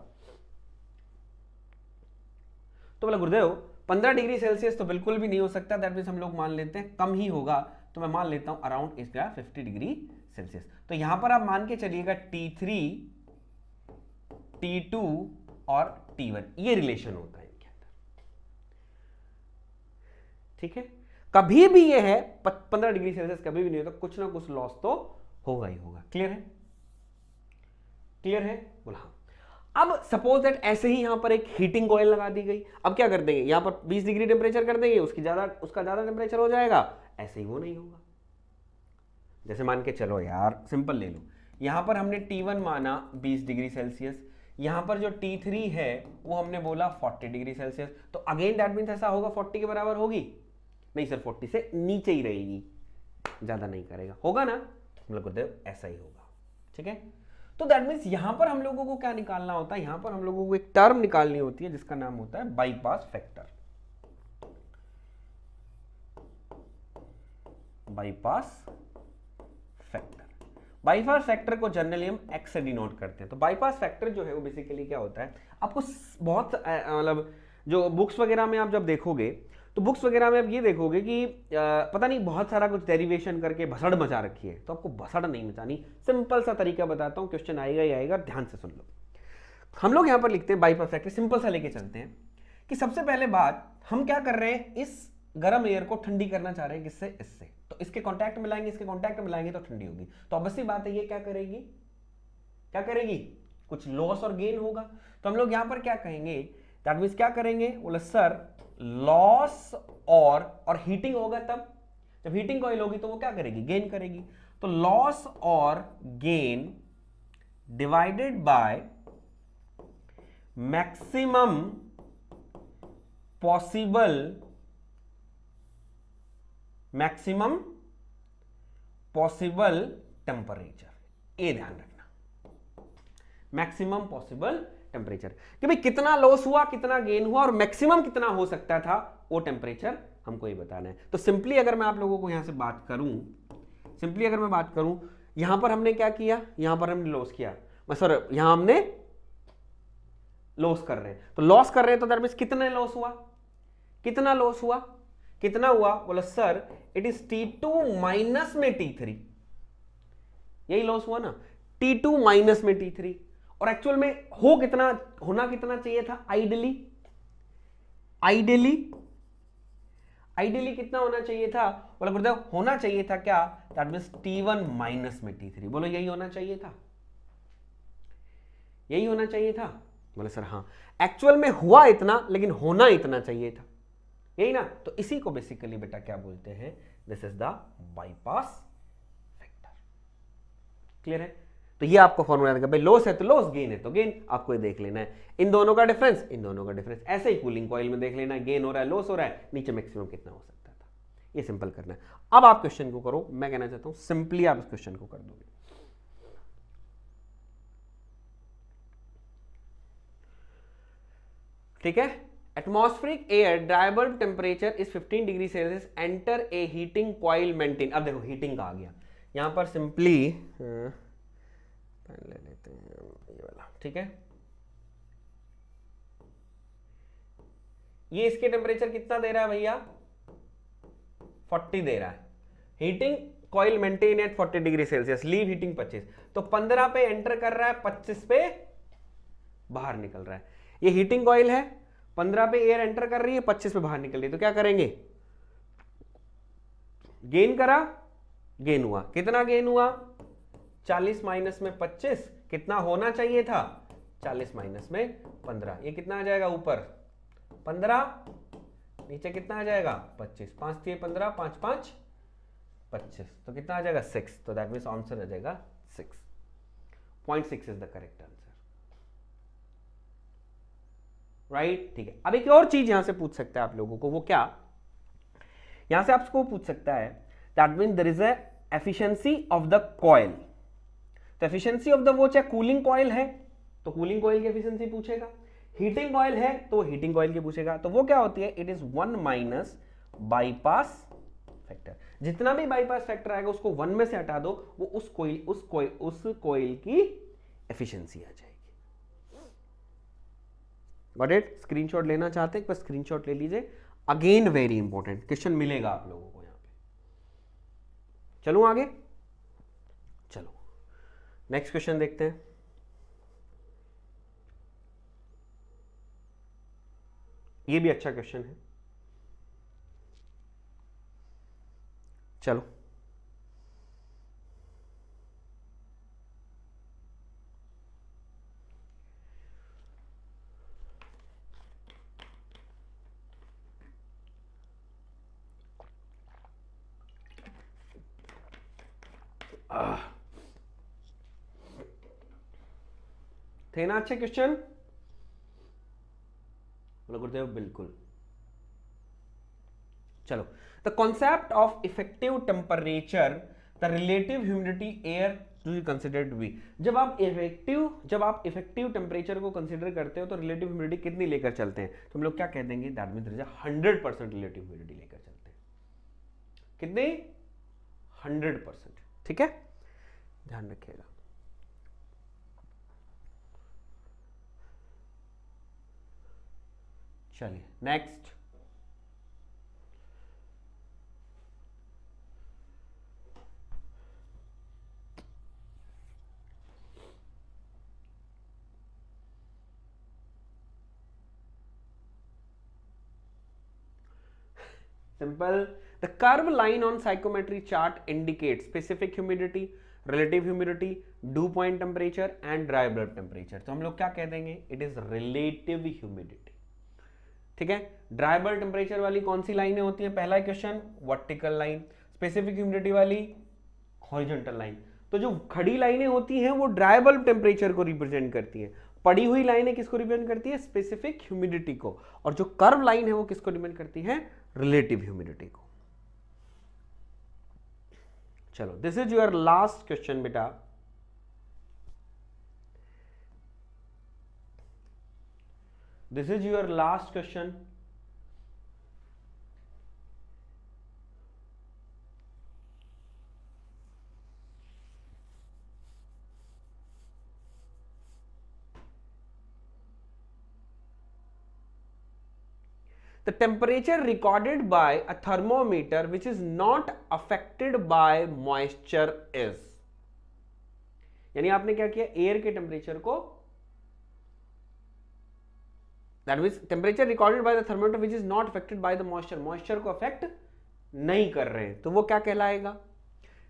तो बोला गुरुदेव 15 डिग्री सेल्सियस तो बिल्कुल भी नहीं हो सकता, दैट मींस हम लोग मान लेते हैं कम ही होगा, तो मैं मान लेता हूं अराउंड इसका 50 डिग्री सेल्सियस। तो यहां पर आप मान के चलिएगा T3, T2 और T1, ये रिलेशन होता है इनके अंदर। ठीक है, कभी भी ये है 15 डिग्री सेल्सियस कभी भी नहीं होता, कुछ ना कुछ लॉस तो होगा ही होगा। क्लियर है? क्लियर है? बोला हाँ। अब सपोज दैट ऐसे ही यहां पर एक हीटिंग कॉइल लगा दी गई, अब क्या कर देंगे, यहां पर 20 डिग्री टेम्परेचर कर देंगे, उसका ज्यादा टेम्परेचर हो जाएगा, ऐसे ही वो नहीं होगा। जैसे मान के चलो यार, सिंपल ले लो, यहां पर हमने T1 माना 20 डिग्री सेल्सियस, यहां पर जो T3 है वो हमने बोला 40 डिग्री सेल्सियस, तो अगेन दैट मींस ऐसा होगा 40 के बराबर होगी? नहीं सर, 40 से नीचे ही रहेगी, ज्यादा नहीं करेगा, होगा ना? मतलब ऐसा ही होगा। ठीक है, तो दैट मीन्स यहां पर हम लोगों को क्या निकालना होता है, यहां पर हम लोगों को एक टर्म निकालनी होती है जिसका नाम होता है बाईपास फैक्टर। बाईपास फैक्टर को जनरली हम x से डिनोट करते हैं। तो बाईपास फैक्टर जो है वो बेसिकली क्या होता है, आपको बहुत मतलब जो बुक्स वगैरह में आप जब देखोगे तो बुक्स वगैरह में आप ये देखोगे कि पता नहीं बहुत सारा कुछ डेरिवेशन करके भसड़ मचा रखी है, तो आपको भसड़ नहीं मचानी। सिंपल सा तरीका बताता हूँ, क्वेश्चन आएगा ही आएगा, ध्यान से सुन लो। हम लोग यहाँ पर लिखते हैं बाई परफेक्ट, सिंपल सा लेके चलते हैं कि सबसे पहले बात हम क्या कर रहे हैं, इस गर्म एयर को ठंडी करना चाह रहे हैं, किससे, इससे। तो इसके कांटेक्ट में लाएंगे, इसके कांटेक्ट में लाएंगे तो ठंडी होगी। तो ऑब्वियसली बात है ये क्या करेगी, क्या करेगी, कुछ लॉस और गेन होगा। तो हम लोग यहां पर क्या कहेंगे, दैट मींस क्या करेंगे, बोले सर लॉस और हीटिंग होगा, तब जब हीटिंग कॉइल होगी तो वो क्या करेगी, गेन करेगी। तो लॉस और gain divided by maximum possible temperature, ये ध्यान रखना, मैक्सिमम पॉसिबल टेम्परेचर कि भाई कितना लॉस हुआ, कितना गेन हुआ और मैक्सिमम कितना हो सकता था, वो टेम्परेचर हमको ये बताना है। तो सिंपली अगर मैं आप लोगों को यहां से बात करूं, सिंपली अगर मैं बात करूं, यहां पर हमने क्या किया, यहां पर हमने लॉस किया, सॉरी यहां हमने लॉस कर रहे हैं, तो लॉस कर रहे हैं तो दैट मींस कितना लॉस हुआ, कितना लॉस हुआ, कितना हुआ, बोला sir it is T2 minus में T3, यही लॉस हुआ ना, T2 माइनस में T3। और एक्चुअल में हो कितना, होना कितना चाहिए था, आइडियली कितना होना चाहिए था, बोला गुरुदेव होना चाहिए था क्या, दैट मींस T1 माइनस में T3। बोलो यही होना चाहिए था, यही होना चाहिए था। बोले सर हाँ, एक्चुअल में हुआ इतना लेकिन होना इतना चाहिए था, यही ना। तो इसी को बेसिकली बेटा क्या बोलते हैं, this is the bypass factor. Clear है। तो ये आपको फॉर्मूला रहेगा, भाई लॉस है तो लॉस, गेन है तो गेन, आपको ये देख लेना है, इन दोनों का डिफरेंस, इन दोनों का डिफरेंस। ऐसे ही कूलिंग कॉइल में देख लेना है, गेन हो रहा है, लॉस हो रहा है, नीचे मैक्सिमम कितना हो सकता था, ये सिंपल करना है। अब आप क्वेश्चन को करो, मैं कहना चाहता हूं सिंपली आप इस क्वेश्चन को कर दोगे। ठीक है, atmospheric air dry bulb temperature is 15 degree Celsius, enter a heating coil maintain. अब देखो हीटिंग का आ गया, यहां पर सिंपली पेन ले लेते हैं ये वाला, ठीक है। ये इसके टेम्परेचर कितना दे रहा है भैया, 40 दे रहा है। Heating coil maintain at 40 degree Celsius, leave heating 25। तो 15 पे एंटर कर रहा है, 25 पे बाहर निकल रहा है। ये हीटिंग कॉइल है, 15 पे एयर एंटर कर रही है, 25 पे बाहर निकल रही है। तो क्या करेंगे, गेन करा, गेन हुआ, कितना गेन हुआ, 40 माइनस में 25, कितना होना चाहिए था, 40 माइनस में 15, ये कितना आ जाएगा, ऊपर 15, नीचे कितना आ जाएगा, 25, 5 3 15, 5 5 25, तो कितना आ जाएगा 6। तो दैट मींस आंसर आ जाएगा 6.6 is the correct answer, right. ठीक है, अब एक और चीज यहां से पूछ सकता है आप लोगों को, वो क्या, यहां से आपको पूछ सकता है that mean there is a efficiency of the coil. तो एफिशिएंसी ऑफ द, वो चाहे कूलिंग कॉइल है तो कूलिंग कॉइल की एफिशिएंसी पूछेगा, हीटिंग कॉइल है तो हीटिंग कॉइल की पूछेगा। तो वो क्या होती है, it is 1 minus bypass factor. जितना भी बाईपास फैक्टर आएगा उसको 1 में से हटा दो, वो उस कॉइल की एफिशिएंसी आ जाएगी। Got it. स्क्रीनशॉट लेना चाहते हैं, बस स्क्रीनशॉट ले लीजिए। अगेन वेरी इंपॉर्टेंट क्वेश्चन मिलेगा आप लोगों को यहां पे। चलूं आगे, चलो नेक्स्ट क्वेश्चन देखते हैं। ये भी अच्छा क्वेश्चन है, चलो थे ना अच्छे क्वेश्चन, बोलो गुरुदेव बिल्कुल। चलो, the concept of effective temperature, the relative humidity air to be considered be. जब आप इफेक्टिव टेम्परेचर को कंसिडर करते हो तो रिलेटिव ह्यूमिडिटी कितनी लेकर चलते हैं, तो हम लोग क्या कह देंगे, that means there is 100% relative humidity लेकर चलते हैं। कितनी, 100%। ठीक है, ध्यान रखिएगा। चलिए next. Simple. The curved line on psychometry chart indicates specific humidity, relative humidity, dew point temperature and dry bulb temperature. तो हम लोग क्या कह देंगे? It is relative humidity. ठीक है, ड्राई बल्ब टेम्परेचर वाली कौन सी लाइनें होती हैं? पहला question vertical line, specific humidity वाली हॉरिजॉन्टल लाइन। तो जो खड़ी लाइनें होती हैं वो ड्राई बल्ब टेम्परेचर को रिप्रेजेंट करती हैं, पड़ी हुई लाइनें किसको रिप्रेजेंट करती है? स्पेसिफिक ह्यूमिडिटी को, और जो कर्व लाइन है वो किसको रिप्रेजेंट करती है? रिलेटिव ह्यूमिडिटी को। चलो, this is your last question बेटा। This is your last question. The temperature recorded by a thermometer which is not affected by moisture is, यानी आपने क्या किया? एयर के टेम्परेचर को, that means temperature recorded by the thermometer which is not affected by the moisture, moisture को affect नहीं कर रहे हैं, तो वो क्या कहलाएगा?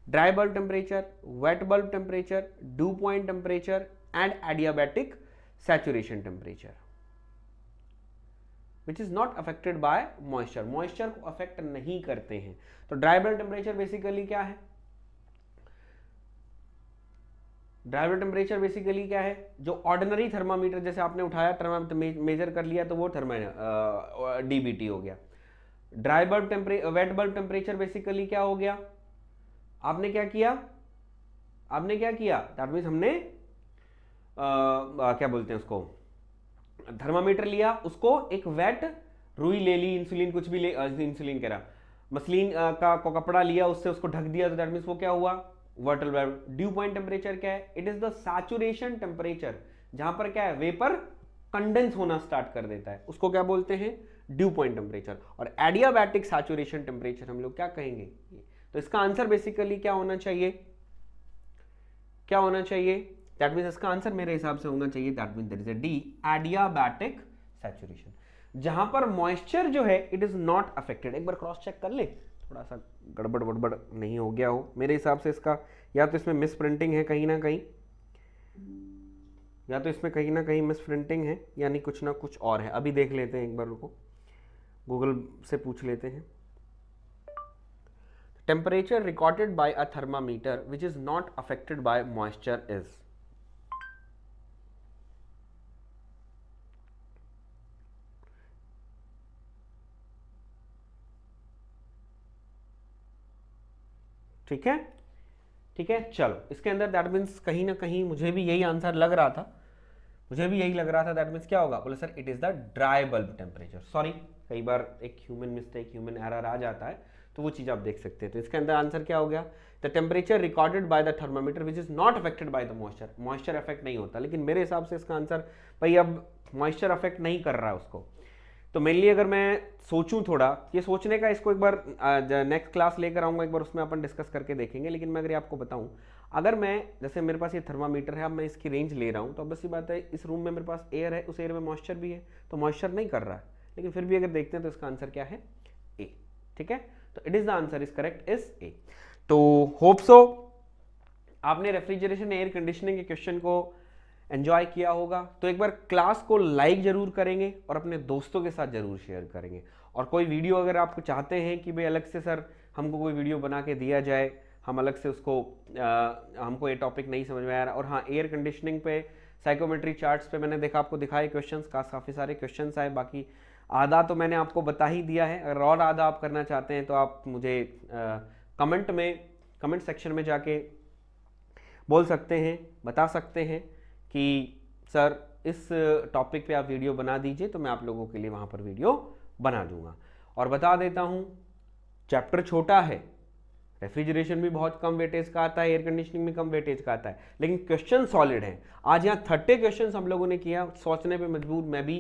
Dry bulb temperature, wet bulb temperature, due point temperature and adiabatic saturation temperature which is not affected by moisture, moisture को अफेक्ट नहीं करते हैं। तो ड्राई बल्ब टेम्परेचर बेसिकली क्या है? ड्राई बल्ब टेम्परेचर बेसिकली क्या है? जो ऑर्डिनरी थर्मामीटर, जैसे आपने उठाया थर्मामीटर मेजर कर लिया तो वो डीबीटी हो गया। Dry bulb temperature, wet bulb temperature basically क्या हो गया? आपने क्या किया? दैट मीन्स हमने क्या बोलते हैं उसको, थर्मामीटर लिया, उसको एक वेट रुई ले ली, इंसुलिन कुछ भी ले, इंसुलिन कह रहा, मसलिन का कपड़ा लिया, उससे उसको ढक दिया, तो दैट मींस वो क्या हुआ? Vertical bulb. Due point temperature क्या है? It is the saturation temperature, जहां पर क्या है? वेपर कंडेंस होना स्टार्ट कर देता है, उसको क्या बोलते हैं? Due point temperature. और एडियाबैटिक सैचुरेशन टेम्परेचर हम लोग क्या कहेंगे? तो इसका आंसर बेसिकली क्या होना चाहिए? क्या होना चाहिए? दैट मीन्स इसका आंसर मेरे हिसाब से होना चाहिए, that means that is a D, adiabatic saturation, जहां पर मॉइस्चर जो है इट इज नॉट अफेक्टेड। एक बार क्रॉस चेक कर ले, थोड़ा सा गड़बड़ नहीं हो गया हो। मेरे हिसाब से इसका या तो इसमें मिस प्रिंटिंग है कहीं ना कहीं, या तो इसमें कहीं ना कहीं मिस प्रिंटिंग है, यानी कुछ ना कुछ और है। अभी देख लेते हैं, एक बार रुको, गूगल से पूछ लेते हैं। Temperature recorded by a thermometer which is not affected by moisture is, ठीक है, ठीक है। चलो, इसके अंदर दैट मीन्स कहीं ना कहीं मुझे भी यही आंसर लग रहा था, दैट मीन्स क्या होगा? बोले sir it is the dry bulb temperature. Sorry, कई बार एक ह्यूमन मिस्टेक, ह्यूमन एरर आ जाता है, तो वो चीज आप देख सकते हैं। तो इसके अंदर आंसर क्या हो गया? The temperature recorded by the thermometer which is not affected by the moisture, moisture affect नहीं होता। लेकिन मेरे हिसाब से इसका आंसर भाई अब मॉइस्चर अफेक्ट नहीं कर रहा है उसको, तो मेनली अगर मैं सोचूं थोड़ा, ये सोचने का, इसको एक बार नेक्स्ट क्लास लेकर आऊंगा, एक बार उसमें अपन डिस्कस करके देखेंगे। लेकिन मैं अगर आपको बताऊं, अगर मैं, जैसे मेरे पास ये थर्मामीटर है, अब मैं इसकी रेंज ले रहा हूं, तो बस ये बात है, इस रूम में मेरे पास एयर है, उस एयर में मॉइस्चर भी है, तो मॉइस्चर नहीं कर रहा है, लेकिन फिर भी अगर देखते हैं तो इसका आंसर क्या है? ए। ठीक है, तो it is the answer is correct is a. तो होप सो आपने रेफ्रिजरेशन एयर कंडीशनिंग के क्वेश्चन को एंजॉय किया होगा। तो एक बार क्लास को लाइक जरूर करेंगे और अपने दोस्तों के साथ जरूर शेयर करेंगे। और कोई वीडियो अगर आप चाहते हैं कि भाई अलग से सर हमको कोई वीडियो बना के दिया जाए, हम अलग से उसको हमको ये टॉपिक नहीं समझ में आ रहा, और हाँ, एयर कंडीशनिंग पे साइकोमेट्री चार्ट्स पे मैंने देखा, आपको दिखाए क्वेश्चंस, काफ़ी सारे क्वेश्चंस आए। बाकी आधा तो मैंने आपको बता ही दिया है, अगर और आधा आप करना चाहते हैं तो आप मुझे कमेंट सेक्शन में जाके बोल सकते हैं, बता सकते हैं कि सर इस टॉपिक पे आप वीडियो बना दीजिए, तो मैं आप लोगों के लिए वहाँ पर वीडियो बना दूंगा। और बता देता हूँ, चैप्टर छोटा है, रेफ्रिजरेशन भी बहुत कम वेटेज का आता है, एयर कंडीशनिंग भी कम वेटेज का आता है, लेकिन क्वेश्चन सॉलिड हैं। आज यहाँ 30 क्वेश्चन हम लोगों ने किया, सोचने पे मजबूर मैं भी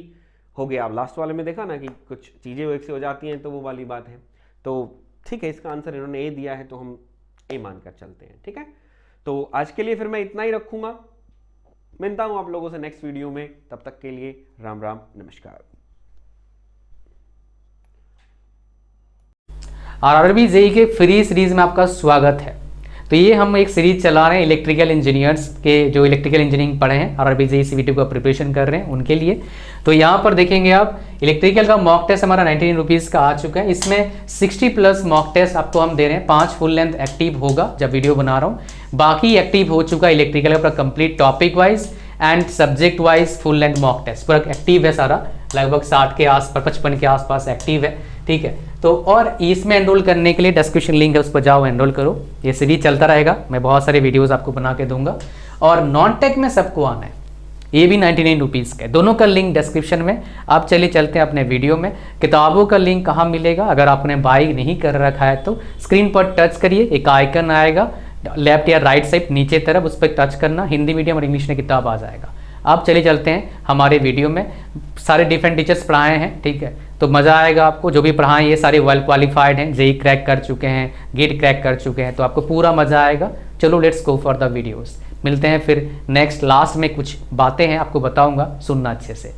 हो गया। अब लास्ट वाले में देखा ना कि कुछ चीज़ें एक से हो जाती हैं, तो वो वाली बात है। तो ठीक है, इसका आंसर इन्होंने ए दिया है तो हम ए मानकर चलते हैं। ठीक है, तो आज के लिए फिर मैं इतना ही रखूँगा। मिलता हूँ आप लोगों से नेक्स्ट वीडियो में, तब तक के लिए राम राम, नमस्कार। आरआरबी जेईई के फ्री सीरीज में आपका स्वागत है। तो ये हम एक सीरीज चला रहे हैं इलेक्ट्रिकल इंजीनियर्स के, जो इलेक्ट्रिकल इंजीनियरिंग पढ़े हैं, आरआरबी जेईई सीवीटी का प्रिपरेशन कर रहे हैं उनके लिए। तो यहाँ पर देखेंगे आप, इलेक्ट्रिकल का मॉक टेस्ट हमारा 19 रुपीज़ का आ चुका है। इसमें 60+ मॉक टेस्ट आपको हम दे रहे हैं। 5 फुल लेंथ एक्टिव होगा जब वीडियो बना रहा हूँ, बाकी एक्टिव हो चुका है इलेक्ट्रिकल का पूरा complete topic wise and subject wise full length mock test पूरा एक्टिव है सारा, लगभग 60 के आसपास 55 के आसपास एक्टिव है। ठीक है, तो और इसमें एनरोल करने के लिए डिस्क्रिप्शन लिंक है, उस पर जाओ एनरोल करो। ये सीरीज चलता रहेगा, मैं बहुत सारे वीडियोस आपको बना के दूंगा। और नॉन टेक में सबको आना है, ये भी 99 रुपीज़ का है। दोनों का लिंक डिस्क्रिप्शन में। आप चलिए चलते हैं अपने वीडियो में। किताबों का लिंक कहाँ मिलेगा, अगर आपने बाई नहीं कर रखा है तो स्क्रीन पर टच करिए, एक आइकन आएगा लेफ्ट या राइट साइड नीचे तरफ, उस पर टच करना, हिंदी मीडियम और इंग्लिश में किताब आ जाएगा। आप चलिए चलते हैं हमारे वीडियो में। सारे डिफरेंट टीचर्स पढ़ाए हैं, ठीक है, तो मज़ा आएगा आपको। जो भी पढ़ाएं ये सारे वेल क्वालिफाइड हैं, जेईई क्रैक कर चुके हैं, गेट क्रैक कर चुके हैं, तो आपको पूरा मज़ा आएगा। चलो let's go for the videos. मिलते हैं फिर नेक्स्ट, लास्ट में कुछ बातें हैं आपको बताऊंगा, सुनना अच्छे से।